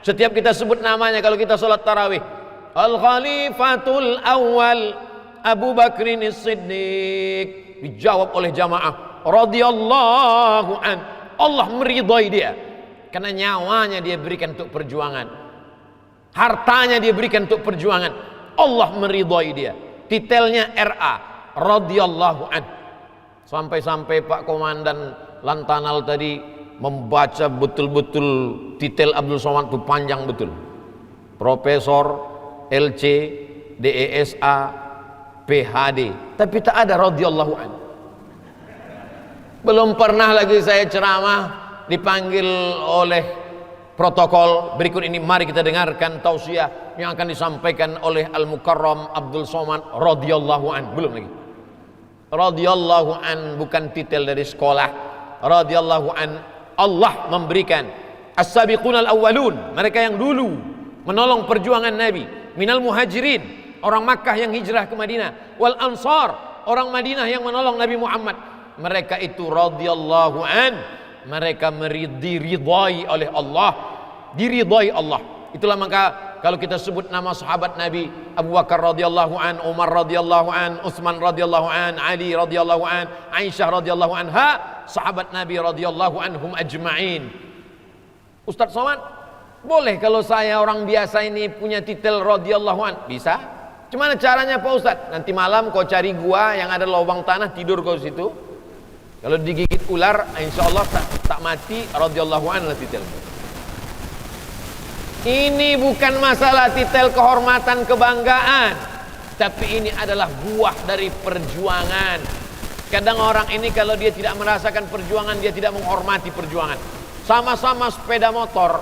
S1: Setiap kita sebut namanya kalau kita salat tarawih, Al-Khalifatul Awwal Abu Bakrin Siddiq, dijawab oleh jamaah radhiyallahu an. Allah meridhai dia karena nyawanya dia berikan untuk perjuangan, hartanya dia berikan untuk perjuangan. Allah meridhai dia. Titelnya RA radhiyallahu an. Sampai-sampai Pak Komandan Lantanal tadi membaca betul-betul titel Abdul Somad itu panjang betul. Profesor, LC, DESA, PhD, tapi tak ada radhiyallahu an. Belum pernah lagi saya ceramah dipanggil oleh protokol. Berikut ini mari kita dengarkan tausiah yang akan disampaikan oleh Al-Mukarram Abdul Somad radhiyallahu an. Belum lagi. Radhiyallahu an bukan titel dari sekolah. Radhiyallahu an, Allah memberikan. As-sabiqunal awwalun, mereka yang dulu menolong perjuangan Nabi, minal muhajirin, orang Makkah yang hijrah ke Madinah, wal ansar, orang Madinah yang menolong Nabi Muhammad. Mereka itu radhiyallahu an, mereka diridhai oleh Allah, diridhai Allah. Itulah maka kalau kita sebut nama sahabat Nabi, Abu Bakar radhiyallahu an, Umar radhiyallahu an, Utsman radhiyallahu an, Ali radhiyallahu an, Aisyah radhiyallahu anha, sahabat Nabi radhiyallahu anhum ajma'in. Ustaz Somad, boleh kalau saya orang biasa ini punya titel radhiyallahu an? Bisa. Gimana caranya Pak Ustaz? Nanti malam kau cari gua yang ada lubang tanah, tidur kau situ. Kalau digigit ular, insyaallah tak mati, radhiyallahu an lah titel. Ini bukan masalah titel kehormatan kebanggaan, tapi ini adalah buah dari perjuangan. Kadang orang ini kalau dia tidak merasakan perjuangan, dia tidak menghormati perjuangan. Sama-sama sepeda motor,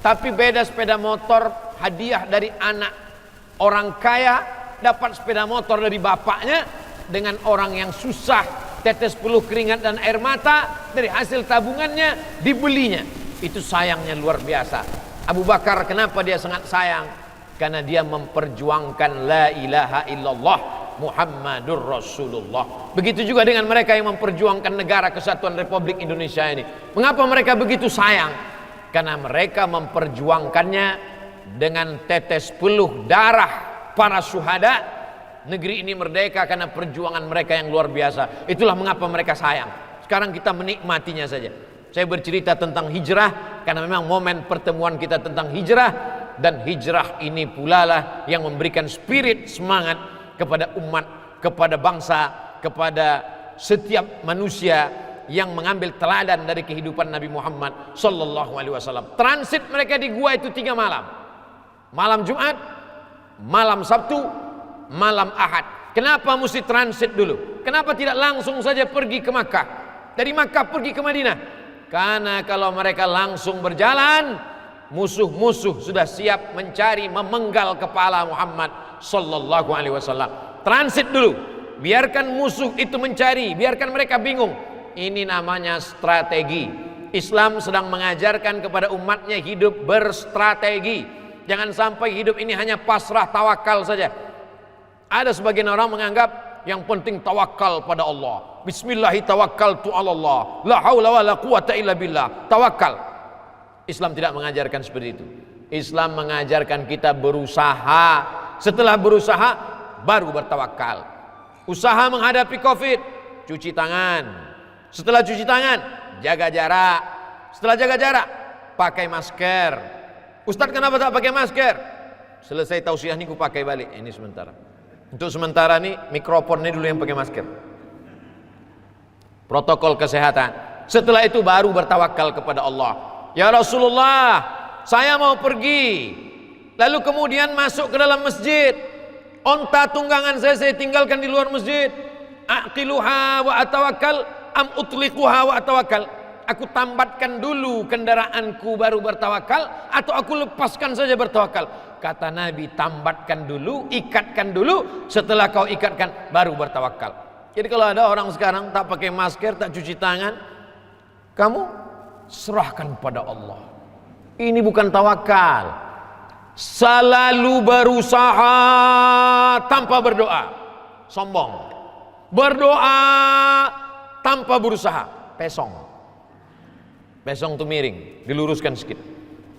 S1: tapi beda sepeda motor hadiah dari anak orang kaya, dapat sepeda motor dari bapaknya, dengan orang yang susah, tetes peluh keringat dan air mata, dari hasil tabungannya dibelinya. Itu sayangnya luar biasa. Abu Bakar kenapa dia sangat sayang? Karena dia memperjuangkan la ilaha illallah Muhammadur Rasulullah. Begitu juga dengan mereka yang memperjuangkan negara kesatuan Republik Indonesia ini. Mengapa mereka begitu sayang? Karena mereka memperjuangkannya dengan tetes peluh darah para syuhada. Negeri ini merdeka karena perjuangan mereka yang luar biasa. Itulah mengapa mereka sayang. Sekarang kita menikmatinya saja. Saya bercerita tentang hijrah karena memang momen pertemuan kita tentang hijrah, dan hijrah ini pula lah yang memberikan spirit semangat kepada umat, kepada bangsa, kepada setiap manusia yang mengambil teladan dari kehidupan Nabi Muhammad sallallahu alaihi wasallam. Transit mereka di gua itu 3 malam. Malam Jumat, malam Sabtu, malam Ahad. Kenapa mesti transit dulu? Kenapa tidak langsung saja pergi ke Makkah? Dari Makkah pergi ke Madinah? Karena kalau mereka langsung berjalan, musuh-musuh sudah siap mencari, memenggal kepala Muhammad sallallahu alaihi wasallam. Transit dulu, biarkan musuh itu mencari, biarkan mereka bingung. Ini namanya strategi. Islam sedang mengajarkan kepada umatnya hidup berstrategi. Jangan sampai hidup ini hanya pasrah tawakal saja. Ada sebagian orang menganggap yang penting tawakal pada Allah. Bismillahi tawakkaltu 'ala Allah. La haula wala quwata illa billah. Tawakal. Islam tidak mengajarkan seperti itu. Islam mengajarkan kita berusaha. Setelah berusaha baru bertawakal. Usaha menghadapi Covid, cuci tangan. Setelah cuci tangan, jaga jarak. Setelah jaga jarak, pakai masker. Ustadz kenapa tak pakai masker? Selesai tausiah ini ku pakai balik. Ini sementara. Untuk sementara nih mikrofon ini dulu yang pakai masker. Protokol kesehatan. Setelah itu baru bertawakal kepada Allah. Ya Rasulullah, saya mau pergi. Lalu kemudian masuk ke dalam masjid. Onta tunggangan saya tinggalkan di luar masjid. Aqiluha wa atawakkal am utliquha wa atawakkal. Aku tambatkan dulu kendaraanku baru bertawakal, atau aku lepaskan saja bertawakal? Kata Nabi, tambatkan dulu, ikatkan dulu, setelah kau ikatkan baru bertawakal. Jadi kalau ada orang sekarang tak pakai masker, tak cuci tangan, kamu serahkan pada Allah. Ini bukan tawakal. Selalu berusaha tanpa berdoa, sombong. Berdoa tanpa berusaha, pesong. Pesong itu miring, diluruskan sedikit.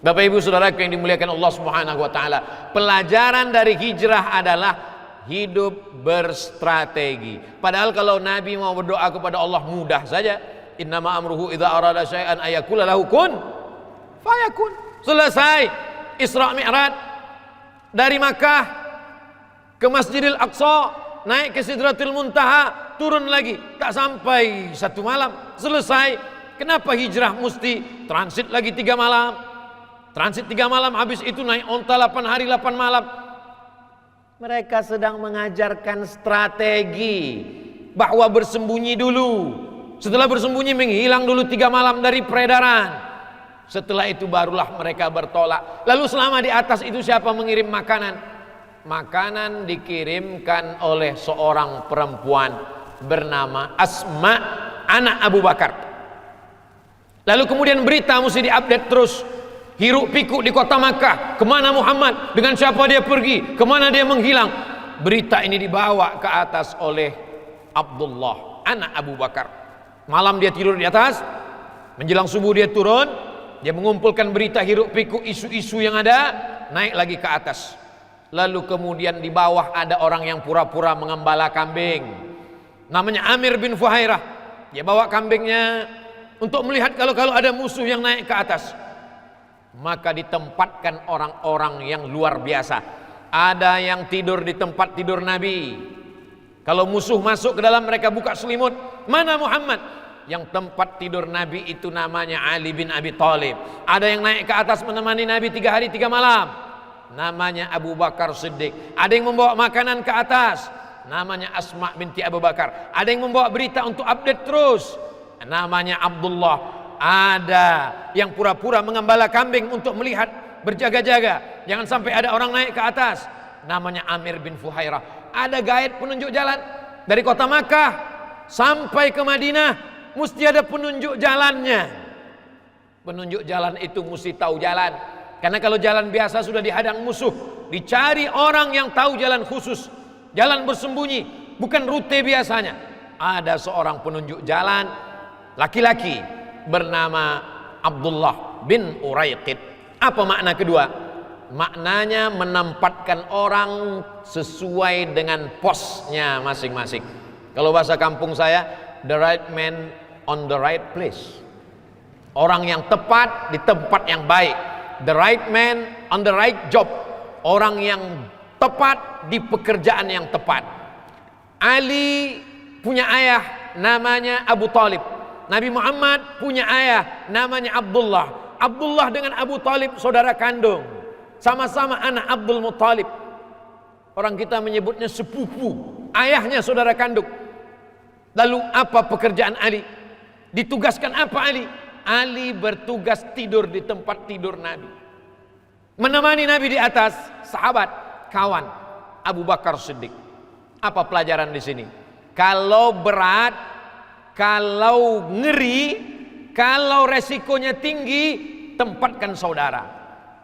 S1: Bapak Ibu Saudaraku yang dimuliakan Allah Subhanahu wa taala, pelajaran dari hijrah adalah hidup berstrategi. Padahal kalau Nabi mau berdoa kepada Allah mudah saja. Innama amruhu idza arada syai'an ayaqula lahu kun fayakun. Selesai Isra Mi'raj dari Makkah ke Masjidil Aqsa, naik ke Sidratul Muntaha, turun lagi, tak sampai 1 malam selesai. Kenapa hijrah mesti transit lagi 3 malam? Transit 3 malam, habis itu naik onta 8 hari 8 malam. Mereka sedang mengajarkan strategi bahwa bersembunyi dulu. Setelah bersembunyi menghilang dulu 3 malam dari peredaran. Setelah itu barulah mereka bertolak. Lalu selama di atas itu siapa mengirim makanan? Makanan dikirimkan oleh seorang perempuan bernama Asma, anak Abu Bakar. Lalu kemudian berita mesti diupdate terus. Hiruk pikuk di kota Makkah, kemana Muhammad, dengan siapa dia pergi, kemana dia menghilang. Berita ini dibawa ke atas oleh Abdullah, anak Abu Bakar. Malam dia tidur di atas, menjelang subuh dia turun, dia mengumpulkan berita hiruk pikuk, isu-isu yang ada, naik lagi ke atas. Lalu kemudian di bawah ada orang yang pura-pura mengembala kambing, namanya Amir bin Fuhairah. Dia bawa kambingnya untuk melihat kalau ada musuh yang naik ke atas. Maka ditempatkan orang-orang yang luar biasa. Ada yang tidur di tempat tidur Nabi. Kalau musuh masuk ke dalam, mereka buka selimut. Mana Muhammad? Yang tempat tidur Nabi itu namanya Ali bin Abi Thalib. Ada yang naik ke atas menemani Nabi 3 hari 3 malam, namanya Abu Bakar Siddiq. Ada yang membawa makanan ke atas, namanya Asma binti Abu Bakar. Ada yang membawa berita untuk update terus, namanya Abdullah. Ada yang pura-pura mengembala kambing untuk melihat, berjaga-jaga jangan sampai ada orang naik ke atas, namanya Amir bin Fuhairah. Ada guide penunjuk jalan dari kota Makkah sampai ke Madinah, mesti ada penunjuk jalannya. Penunjuk jalan itu mesti tahu jalan, karena kalau jalan biasa sudah dihadang musuh, dicari orang yang tahu jalan khusus, jalan bersembunyi, bukan rute biasanya. Ada seorang penunjuk jalan laki-laki bernama Abdullah bin Uraiqid. Apa makna kedua? Maknanya menempatkan orang sesuai dengan posnya masing-masing. Kalau bahasa kampung saya, the right man on the right place. Orang yang tepat di tempat yang baik. The right man on the right job. Orang yang tepat di pekerjaan yang tepat. Ali punya ayah namanya Abu Thalib. Nabi Muhammad punya ayah namanya Abdullah. Abdullah dengan Abu Thalib saudara kandung, sama-sama anak Abdul Muttalib. Orang kita menyebutnya sepupu, ayahnya saudara kandung. Lalu apa pekerjaan Ali? Ditugaskan apa Ali? Ali bertugas tidur di tempat tidur Nabi, menemani Nabi di atas, sahabat, kawan Abu Bakar Siddiq. Apa pelajaran di sini? Kalau berat, kalau ngeri, kalau resikonya tinggi, tempatkan saudara.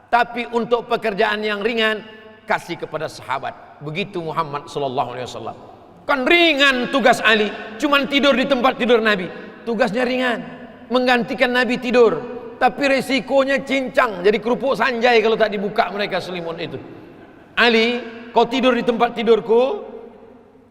S1: Tapi untuk pekerjaan yang ringan, kasih kepada sahabat. Begitu Muhammad SAW. Kan ringan tugas Ali, cuman tidur di tempat tidur Nabi. Tugasnya ringan, menggantikan Nabi tidur. Tapi resikonya cincang, jadi kerupuk sanjay kalau tak dibuka mereka selimut itu. Ali, kau tidur di tempat tidurku,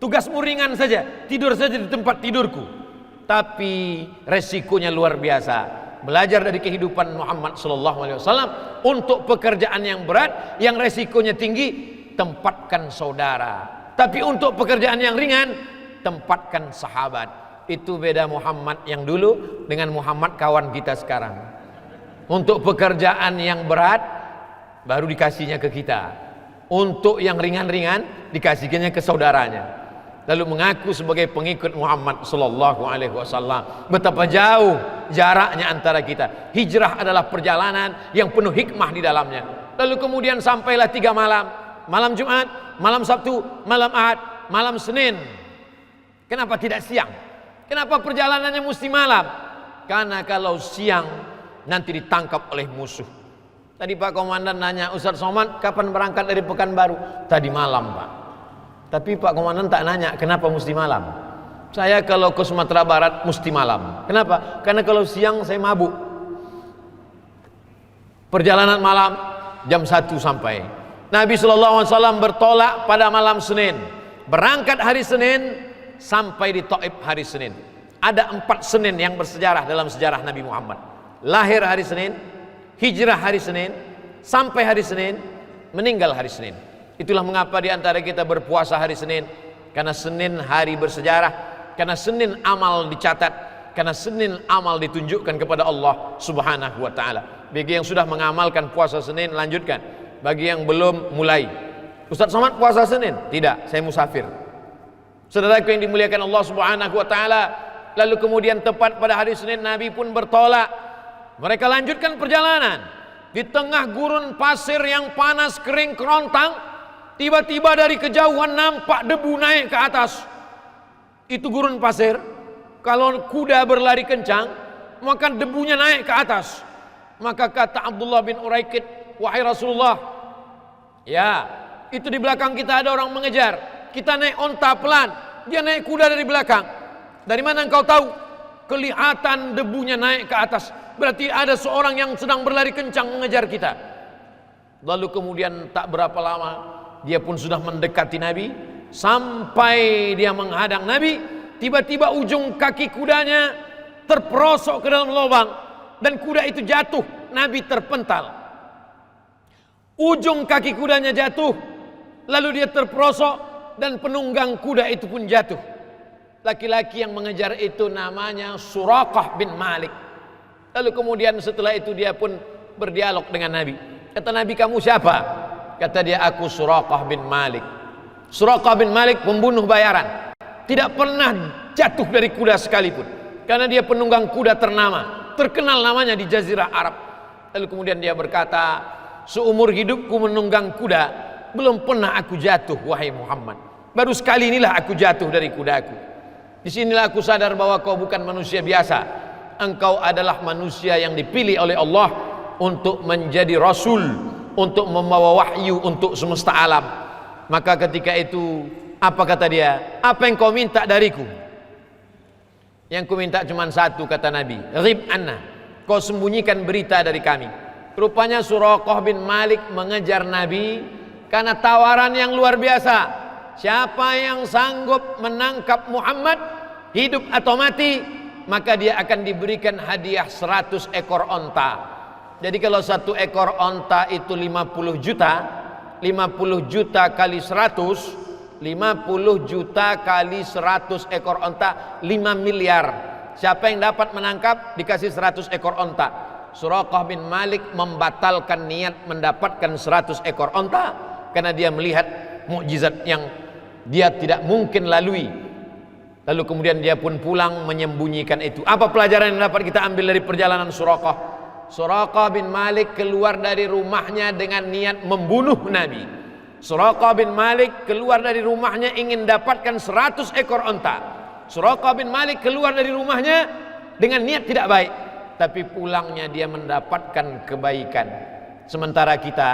S1: tugasmu ringan saja, tidur saja di tempat tidurku. Tapi resikonya luar biasa. Belajar dari kehidupan Muhammad SAW. Untuk pekerjaan yang berat, yang resikonya tinggi, tempatkan saudara. Tapi untuk pekerjaan yang ringan, tempatkan sahabat. Itu beda Muhammad yang dulu dengan Muhammad kawan kita sekarang. Untuk pekerjaan yang berat, baru dikasihnya ke kita. Untuk yang ringan-ringan, dikasihnya ke saudaranya. lalu mengaku sebagai pengikut Muhammad sallallahu alaihi wasallam. Betapa jauh jaraknya antara kita. Hijrah adalah perjalanan yang penuh hikmah di dalamnya. Lalu kemudian sampailah 3 malam. Malam Jumat, malam Sabtu, malam Ahad, malam Senin. Kenapa tidak siang? Kenapa perjalanannya mesti malam? Karena kalau siang nanti ditangkap oleh musuh. Tadi Pak Komandan nanya, Ustaz Somad kapan berangkat dari Pekanbaru? Tadi malam Pak. Tapi Pak Komandan tak nanya kenapa mesti malam. Saya kalau ke Sumatera Barat mesti malam. Kenapa? Karena kalau siang saya mabuk. Perjalanan malam jam 1 sampai. Nabi SAW bertolak pada malam Senin. Berangkat hari Senin sampai di Taif hari Senin. Ada 4 Senin yang bersejarah dalam sejarah Nabi Muhammad. Lahir hari Senin, hijrah hari Senin, sampai hari Senin, meninggal hari Senin. Itulah mengapa di antara kita berpuasa hari Senin. Karena Senin hari bersejarah, karena Senin amal dicatat, karena Senin amal ditunjukkan kepada Allah Subhanahu wa taala. Bagi yang sudah mengamalkan puasa Senin, lanjutkan. Bagi yang belum, mulai. Ustaz Somad puasa Senin? Tidak, saya musafir. Saudaraku yang dimuliakan Allah Subhanahu wa taala, lalu kemudian tepat pada hari Senin Nabi pun bertolak. Mereka lanjutkan perjalanan di tengah gurun pasir yang panas kering kerontang. Tiba-tiba dari kejauhan nampak debu naik ke atas. Itu gurun pasir. Kalau kuda berlari kencang, maka debunya naik ke atas. Maka kata Abdullah bin Uraikid, wahai Rasulullah, ya, itu di belakang kita ada orang mengejar. Kita naik onta pelan, dia naik kuda dari belakang. Dari mana engkau tahu? Kelihatan debunya naik ke atas. Berarti ada seorang yang sedang berlari kencang mengejar kita. Lalu kemudian tak berapa lama dia pun sudah mendekati Nabi. Sampai dia menghadang Nabi, tiba-tiba ujung kaki kudanya terperosok ke dalam lubang dan kuda itu jatuh. Nabi terpental. Ujung kaki kudanya jatuh, lalu dia terperosok dan penunggang kuda itu pun jatuh. Laki-laki yang mengejar itu namanya Suraqah bin Malik. Lalu kemudian setelah itu dia pun berdialog dengan Nabi. Kata Nabi, kamu siapa? Kata dia, aku Suraqah bin Malik. Suraqah bin Malik pembunuh bayaran. Tidak pernah jatuh dari kuda sekalipun. Karena dia penunggang kuda ternama, terkenal namanya di Jazirah Arab. Lalu kemudian dia berkata, seumur hidupku menunggang kuda, belum pernah aku jatuh wahai Muhammad. Baru sekali inilah aku jatuh dari kudaku. Disinilah aku sadar bahwa kau bukan manusia biasa. Engkau adalah manusia yang dipilih oleh Allah untuk menjadi Rasul, untuk membawa wahyu untuk semesta alam. Maka ketika itu, apa kata dia? Apa yang kau minta dariku? Yang ku minta cuma satu, kata Nabi. Ghib anna, kau sembunyikan berita dari kami. Rupanya Suraqah bin Malik mengejar Nabi karena tawaran yang luar biasa. Siapa yang sanggup menangkap Muhammad, hidup atau mati, maka dia akan diberikan hadiah 100 ekor onta. Jadi kalau 1 ekor onta itu 50 juta, 50 juta kali 100, 50 juta kali 100 ekor onta, 5 miliar. Siapa yang dapat menangkap, dikasih 100 ekor onta. Suraqah bin Malik membatalkan niat mendapatkan 100 ekor onta karena dia melihat mukjizat yang dia tidak mungkin lalui. Lalu kemudian dia pun pulang menyembunyikan itu. Apa pelajaran yang dapat kita ambil dari perjalanan Suraqah? Suraqah bin Malik keluar dari rumahnya dengan niat membunuh Nabi. Suraqah bin Malik keluar dari rumahnya ingin dapatkan 100 ekor onta. Suraqah bin Malik keluar dari rumahnya dengan niat tidak baik, tapi pulangnya dia mendapatkan kebaikan. Sementara kita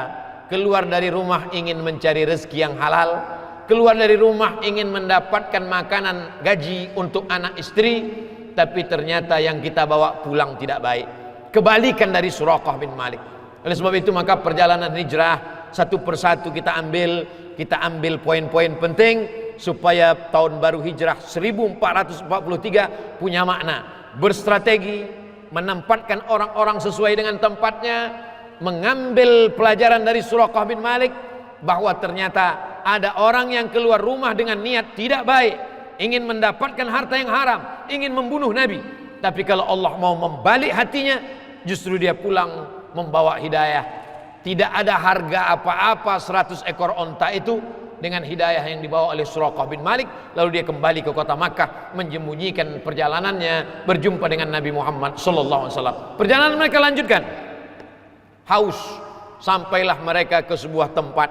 S1: keluar dari rumah ingin mencari rezeki yang halal, keluar dari rumah ingin mendapatkan makanan gaji untuk anak istri, tapi ternyata yang kita bawa pulang tidak baik. Kebalikan dari Suraqah bin Malik. Oleh sebab itu maka perjalanan hijrah satu persatu kita ambil poin-poin penting supaya tahun baru hijrah 1443 punya makna. Berstrategi, menempatkan orang-orang sesuai dengan tempatnya, mengambil pelajaran dari Suraqah bin Malik bahwa ternyata ada orang yang keluar rumah dengan niat tidak baik, ingin mendapatkan harta yang haram, ingin membunuh Nabi. Tapi kalau Allah mau membalik hatinya, justru dia pulang membawa hidayah. Tidak ada harga apa-apa 100 ekor onta itu dengan hidayah yang dibawa oleh Suraqah bin Malik. Lalu dia kembali ke kota Makkah, menyembunyikan perjalanannya, berjumpa dengan Nabi Muhammad sallallahu alaihi wasallam. Perjalanan mereka lanjutkan. Haus, sampailah mereka ke sebuah tempat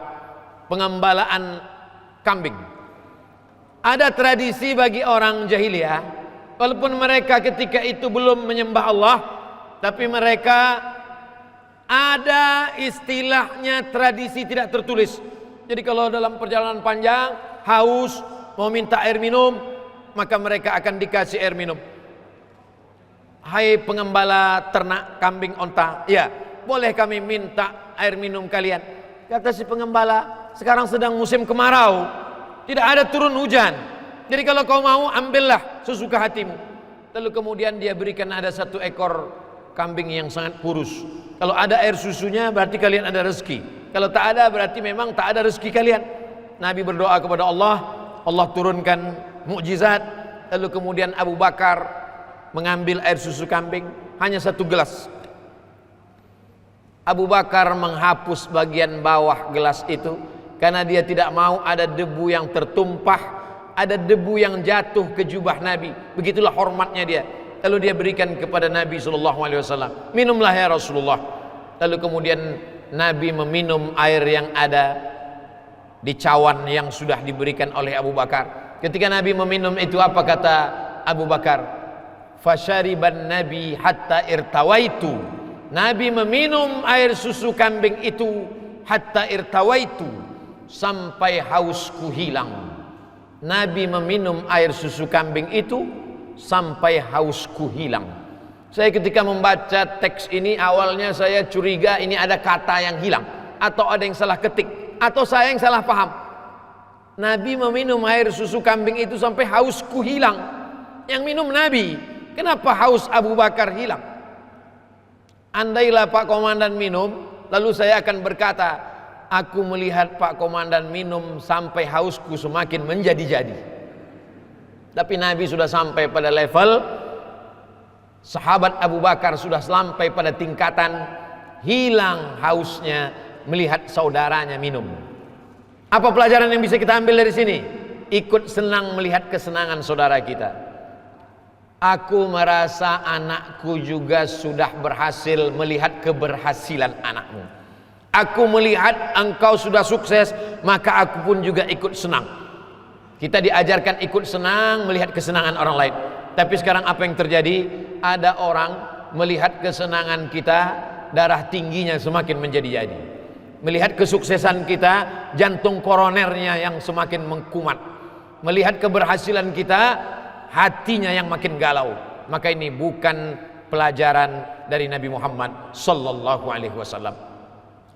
S1: pengembalaan kambing. Ada tradisi bagi orang jahiliyah, walaupun mereka ketika itu belum menyembah Allah, tapi mereka ada istilahnya tradisi tidak tertulis. Jadi kalau dalam perjalanan panjang haus, mau minta air minum, maka mereka akan dikasih air minum. Hai pengembala ternak kambing onta, ya boleh kami minta air minum kalian? Kata si pengembala, sekarang sedang musim kemarau, tidak ada turun hujan, jadi kalau kau mau ambillah sesuka hatimu. Lalu kemudian dia berikan ada 1 ekor kambing yang sangat kurus. Kalau ada air susunya berarti kalian ada rezeki, kalau tak ada berarti memang tak ada rezeki kalian. Nabi berdoa kepada Allah, Allah turunkan mukjizat. Lalu kemudian Abu Bakar mengambil air susu kambing, hanya 1 gelas. Abu Bakar menghapus bagian bawah gelas itu karena dia tidak mau ada debu yang tertumpah, ada debu yang jatuh ke jubah Nabi. Begitulah hormatnya dia. Lalu dia berikan kepada Nabi SAW, minumlah ya Rasulullah. Lalu kemudian Nabi meminum air yang ada di cawan yang sudah diberikan oleh Abu Bakar. Ketika Nabi meminum itu, apa kata Abu Bakar? Fasyariban Nabi hatta irtawaitu. Nabi meminum air susu kambing itu hatta irtawaitu, sampai hausku hilang. Nabi meminum air susu kambing itu sampai hausku hilang. Saya ketika membaca teks ini awalnya saya curiga ini ada kata yang hilang, atau ada yang salah ketik, atau saya yang salah paham. Nabi meminum air susu kambing itu sampai hausku hilang. Yang minum Nabi, kenapa haus Abu Bakar hilang? Andailah Pak Komandan minum, lalu saya akan berkata, aku melihat Pak Komandan minum sampai hausku semakin menjadi-jadi. Tapi Nabi sudah sampai pada level, sahabat Abu Bakar sudah sampai pada tingkatan hilang hausnya melihat saudaranya minum. Apa pelajaran yang bisa kita ambil dari sini? Ikut senang melihat kesenangan saudara kita. Aku merasa anakku juga sudah berhasil melihat keberhasilan anakmu. Aku melihat engkau sudah sukses, maka aku pun juga ikut senang. Kita diajarkan ikut senang melihat kesenangan orang lain. Tapi sekarang apa yang terjadi? Ada orang melihat kesenangan kita, darah tingginya semakin menjadi-jadi. Melihat kesuksesan kita, jantung koronernya yang semakin mengkumat. Melihat keberhasilan kita, hatinya yang makin galau. Maka ini bukan pelajaran dari Nabi Muhammad sallallahu alaihi wasallam.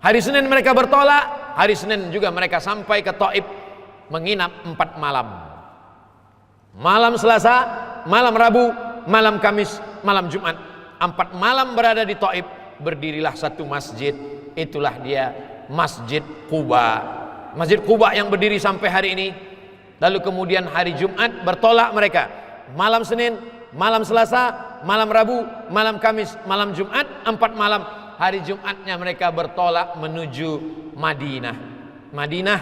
S1: Hari Senin mereka bertolak, hari Senin juga mereka sampai ke Taif, menginap 4 malam. Malam Selasa, malam Rabu, malam Kamis, malam Jumat. 4 malam berada di Taif. Berdirilah satu masjid, itulah dia Masjid Quba. Masjid Quba yang berdiri sampai hari ini. Lalu kemudian hari Jumat bertolak mereka. Malam Senin, malam Selasa, malam Rabu, malam Kamis, malam Jumat, 4 malam. Hari Jumatnya mereka bertolak menuju Madinah. Madinah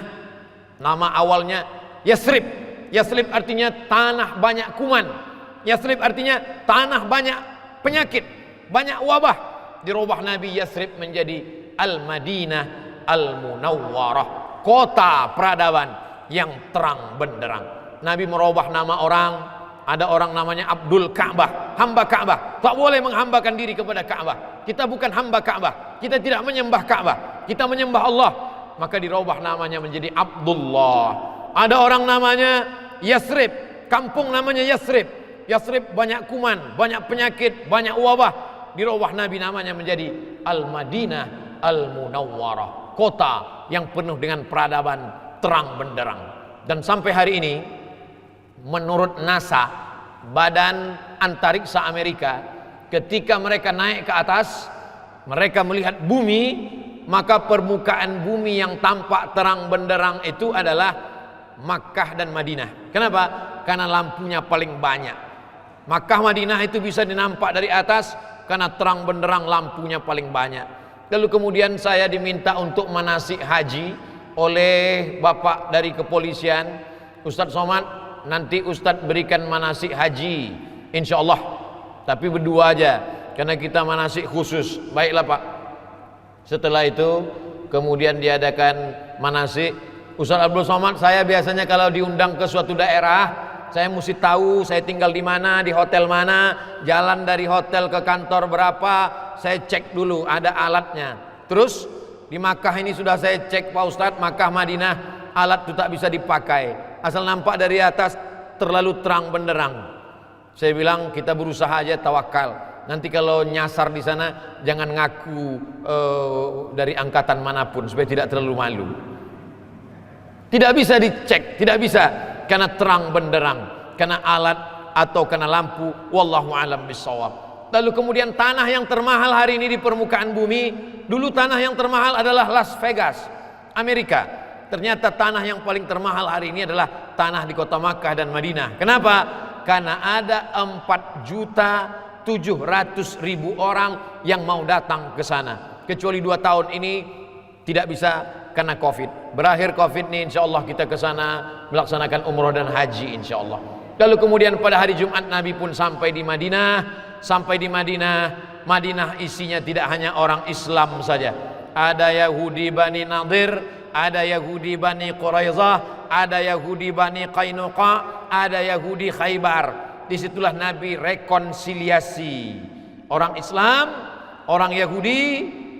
S1: nama awalnya Yasrib. Yasrib artinya tanah banyak kuman. Yasrib artinya tanah banyak penyakit, banyak wabah. Dirubah Nabi Yasrib menjadi Al-Madinah Al-Munawwarah, kota peradaban yang terang benderang. Nabi merubah nama orang. Ada orang namanya Abdul Ka'bah, hamba Ka'bah. Tak boleh menghambakan diri kepada Ka'bah. Kita bukan hamba Ka'bah. Kita tidak menyembah Ka'bah. Kita menyembah Allah. Maka dirubah namanya menjadi Abdullah. Ada orang namanya Yasrib, kampung namanya Yasrib. Yasrib banyak kuman, banyak penyakit, banyak wabah. Dirubah Nabi namanya menjadi Al-Madinah Al-Munawwarah, kota yang penuh dengan peradaban terang benderang. Dan sampai hari ini, menurut NASA, Badan Antariksa Amerika, ketika mereka naik ke atas, mereka melihat bumi, maka permukaan bumi yang tampak terang benderang itu adalah Makkah dan Madinah. Kenapa? Karena lampunya paling banyak. Makkah Madinah itu bisa dinampak dari atas karena terang benderang lampunya paling banyak. Lalu kemudian saya diminta untuk manasik haji oleh bapak dari kepolisian. Ustadz Somad, nanti Ustadz berikan manasik haji, insya Allah, tapi berdua aja karena kita manasik khusus. Baiklah Pak. Setelah itu kemudian diadakan manasik. Ustadz Abdul Somad, saya biasanya kalau diundang ke suatu daerah, saya mesti tahu saya tinggal di mana, di hotel mana, jalan dari hotel ke kantor berapa, saya cek dulu ada alatnya. Terus di Makkah ini sudah saya cek Pak Ustadz, Makkah Madinah alat itu tak bisa dipakai, asal nampak dari atas terlalu terang benderang. Saya bilang kita berusaha aja, tawakal. Nanti kalau nyasar di sana jangan ngaku dari angkatan manapun supaya tidak terlalu malu. Tidak bisa dicek, tidak bisa karena terang benderang, karena alat atau karena lampu. Wallahu alam bisawab. Lalu kemudian tanah yang termahal hari ini di permukaan bumi, dulu tanah yang termahal adalah Las Vegas, Amerika. Ternyata tanah yang paling termahal hari ini adalah tanah di kota Makkah dan Madinah. Kenapa? Karena ada 4.700.000 orang yang mau datang ke sana. Kecuali 2 tahun ini tidak bisa karena Covid. Berakhir Covid ini insya Allah kita ke sana melaksanakan umroh dan haji insya Allah. Lalu kemudian pada hari Jumat Nabi pun sampai di Madinah. Sampai di Madinah, Madinah isinya tidak hanya orang Islam saja. Ada Yahudi Bani Nadir, ada Yahudi Bani Quraizah, ada Yahudi Bani Qainuqa, ada Yahudi Khaybar. Disitulah Nabi rekonsiliasi orang Islam, orang Yahudi.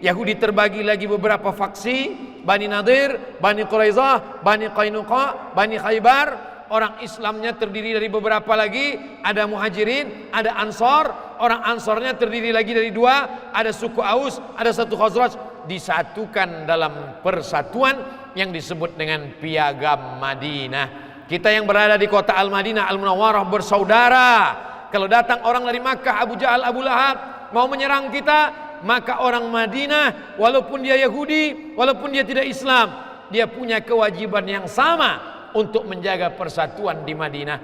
S1: Yahudi terbagi lagi beberapa faksi, Bani Nadir, Bani Quraizah, Bani Qainuqa, Bani Khaybar. Orang Islamnya terdiri dari beberapa lagi, ada Muhajirin, ada Ansor. Orang Ansornya terdiri lagi dari 2, ada suku Aus, ada satu Khazraj. Disatukan dalam persatuan yang disebut dengan Piagam Madinah. Kita yang berada di kota Al-Madinah Al-Munawwarah bersaudara. Kalau datang orang dari Makkah, Abu Jahal, Abu Lahab mau menyerang kita, maka orang Madinah walaupun dia Yahudi, walaupun dia tidak Islam, dia punya kewajiban yang sama untuk menjaga persatuan di Madinah.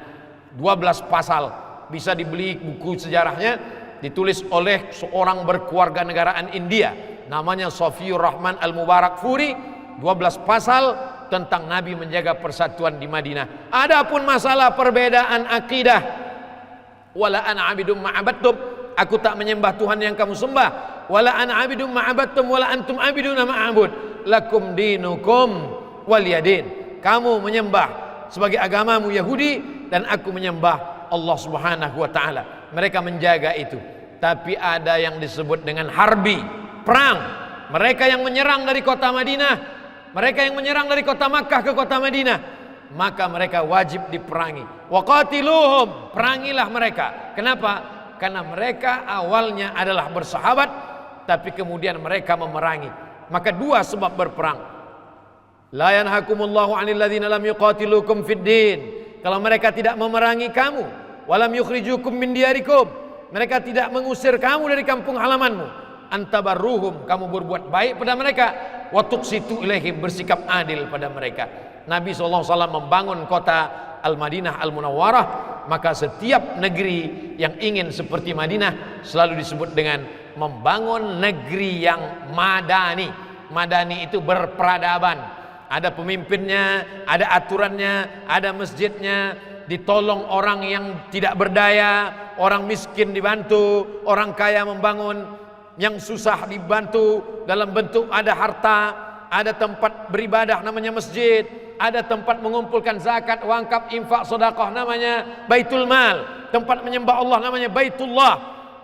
S1: 12 pasal, bisa dibeli buku sejarahnya, ditulis oleh seorang berkeluarga negaraan India, namanya Safiyur Rahman Al-Mubarak Furi. 12 pasal tentang Nabi menjaga persatuan di Madinah. Adapun masalah perbedaan akidah, wala ana abidum ma'abattum, aku tak menyembah Tuhan yang kamu sembah, wala ana abidum ma'abattum wala antum abiduna ma'abud, lakum dinukum waliyadin. Kamu menyembah sebagai agamamu Yahudi dan aku menyembah Allah Subhanahu wa taala. Mereka menjaga itu. Tapi ada yang disebut dengan harbi, perang. Mereka yang menyerang dari kota Madinah, mereka yang menyerang dari kota Makkah ke kota Madinah, maka mereka wajib diperangi. Waqatiluhum, perangilah mereka. Kenapa? Karena mereka awalnya adalah bersahabat, tapi kemudian mereka memerangi. Maka 2 sebab berperang. La yanhakumullahu 'anil ladzina lam yuqatilukum fid din. Kalau mereka tidak memerangi kamu, walam yukhrijukum min diyarikum, mereka tidak mengusir kamu dari kampung halamanmu, antabarruhum, kamu berbuat baik pada mereka, wa tuqsitu ilaihim, bersikap adil pada mereka. Nabi SAW membangun kota Al-Madinah Al-Munawwarah, maka setiap negeri yang ingin seperti Madinah selalu disebut dengan membangun negeri yang madani. Madani itu berperadaban. Ada pemimpinnya, ada aturannya, ada masjidnya, ditolong orang yang tidak berdaya, orang miskin dibantu, orang kaya membangun, yang susah dibantu dalam bentuk ada harta, ada tempat beribadah namanya masjid, ada tempat mengumpulkan zakat, wakaf, infak, sedekah namanya Baitul Mal, tempat menyembah Allah namanya Baitullah,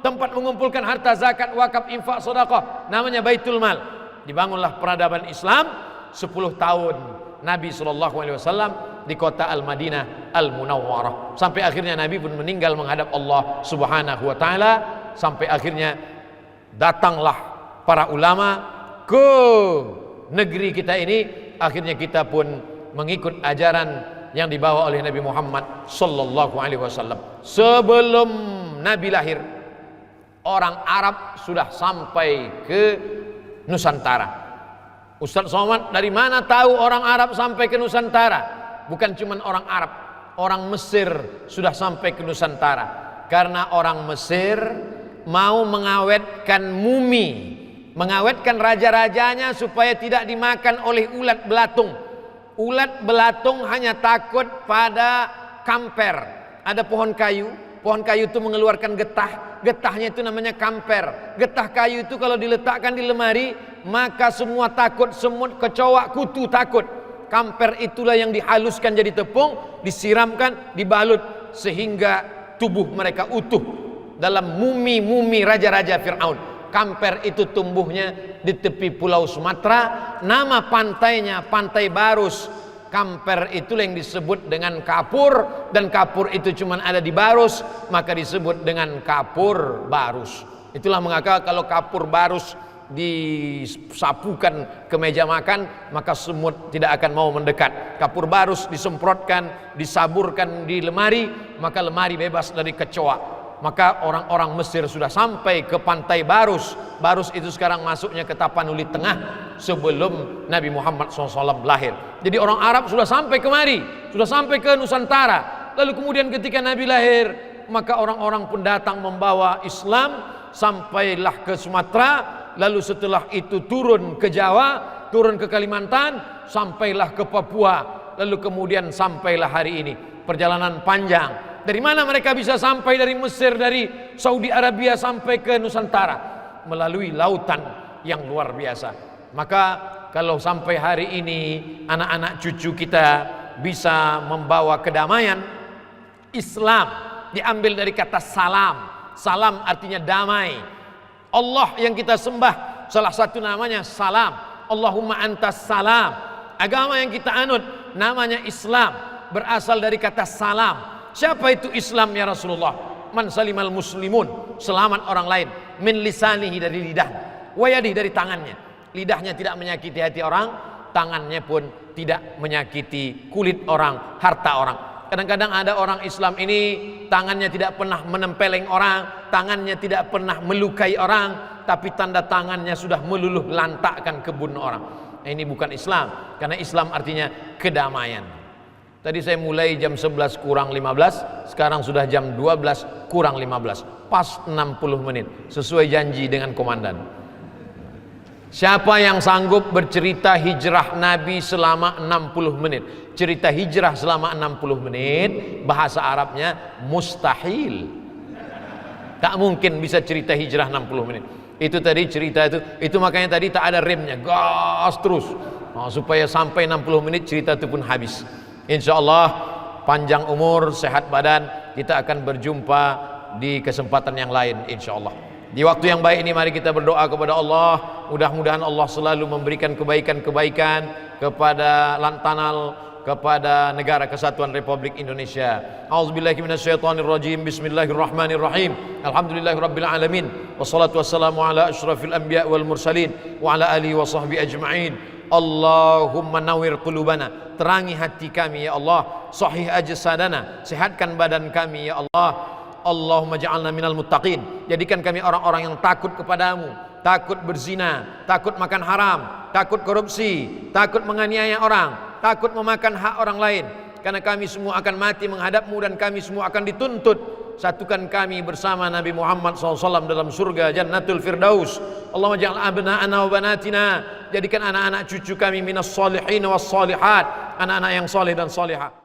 S1: tempat mengumpulkan harta zakat, wakaf, infak, sedekah namanya Baitul Mal. Dibangunlah peradaban Islam 10 tahun Nabi SAW di kota Al-Madinah Al-Munawwarah, sampai akhirnya Nabi pun meninggal menghadap Allah Subhanahu wa taala. Sampai akhirnya datanglah para ulama ke negeri kita ini. Akhirnya kita pun mengikut ajaran yang dibawa oleh Nabi Muhammad sallallahu alaihi wasallam. Sebelum Nabi lahir, orang Arab sudah sampai ke Nusantara. Ustadz Somad, dari mana tahu orang Arab sampai ke Nusantara? Bukan cuma orang Arab, orang Mesir sudah sampai ke Nusantara. Karena orang Mesir mau mengawetkan mumi mengawetkan raja-rajanya supaya tidak dimakan oleh ulat belatung. Ulat belatung hanya takut pada kamper. Ada pohon kayu itu mengeluarkan getahnya itu namanya kamper. Getah kayu itu kalau diletakkan di lemari, maka semua takut, semut, kecoa, kutu takut. Kamper itulah yang dihaluskan jadi tepung, disiramkan, dibalut sehingga tubuh mereka utuh dalam mumi raja-raja Fir'aun. Kamper itu tumbuhnya di tepi pulau Sumatera. Nama pantainya Pantai Barus. Kamper itulah yang disebut dengan kapur, dan kapur itu cuma ada di Barus, maka disebut dengan kapur Barus. Itulah mengapa kalau kapur Barus disapukan ke meja makan, maka semut tidak akan mau mendekat. Kapur Barus disemprotkan, disaburkan di lemari, maka lemari bebas dari kecoa. Maka orang-orang Mesir sudah sampai ke Pantai Barus. Barus itu sekarang masuknya ke Tapanuli Tengah sebelum Nabi Muhammad SAW lahir. Jadi orang Arab sudah sampai kemari, sudah sampai ke Nusantara. Lalu kemudian ketika Nabi lahir, maka orang-orang pun datang membawa Islam, sampailah ke Sumatera. Lalu setelah itu turun ke Jawa, turun ke Kalimantan, sampailah ke Papua. Lalu kemudian sampailah hari ini. Perjalanan panjang. Dari mana mereka bisa sampai dari Mesir, dari Saudi Arabia sampai ke Nusantara? Melalui lautan yang luar biasa. Maka kalau sampai hari ini anak-anak cucu kita bisa membawa kedamaian, Islam diambil dari kata salam. Salam artinya damai. Allah yang kita sembah salah satu namanya salam. Allahumma antas salam. Agama yang kita anut namanya Islam, berasal dari kata salam. Siapa itu Islam ya Rasulullah? Man salimal muslimun, selamat orang lain, min lisanihi dari lidahnya, wa yadihi dari tangannya. Lidahnya tidak menyakiti hati orang, tangannya pun tidak menyakiti kulit orang, harta orang. Kadang-kadang ada orang Islam ini tangannya tidak pernah menempeleng orang, tangannya tidak pernah melukai orang, tapi tanda tangannya sudah meluluh lantakkan kebun orang. Ini bukan Islam, karena Islam artinya kedamaian. Tadi saya mulai jam 11 kurang 15, sekarang sudah jam 12 kurang 15, pas 60 menit, sesuai janji dengan komandan. Siapa yang sanggup bercerita hijrah Nabi selama 60 menit? Cerita hijrah selama 60 menit, bahasa Arabnya mustahil. Tak mungkin bisa cerita hijrah 60 menit. Itu tadi cerita itu makanya tadi tak ada remnya, gas terus. Supaya sampai 60 menit cerita itu pun habis. InsyaAllah panjang umur, sehat badan, kita akan berjumpa di kesempatan yang lain InsyaAllah. Di waktu yang baik ini mari kita berdoa kepada Allah. Mudah-mudahan Allah selalu memberikan kebaikan-kebaikan kepada Lantanal, kepada negara kesatuan Republik Indonesia. A'udzubillahi minasyaitonirrajim. Bismillahirrahmanirrahim. Alhamdulillahirabbil alamin. Wassalatu wassalamu ala asyrafil anbiya wal mursalin wa ala alihi wa sahbihi ajma'in. Allahumma nawwir qulubana, terangi hati kami ya Allah. Sahih ajsadana, sehatkan badan kami ya Allah. Allahumma ja'alna minal muttaqin, jadikan kami orang-orang yang takut kepadamu, takut berzina, takut makan haram, takut korupsi, takut menganiaya orang, takut memakan hak orang lain. Karena kami semua akan mati menghadapmu dan kami semua akan dituntut. Satukan kami bersama Nabi Muhammad SAW dalam surga Jannatul Firdaus. Allahumma ja'al abna'ana wa banatina, jadikan anak-anak cucu kami minas salihin was salihat, anak-anak yang saleh dan salihah.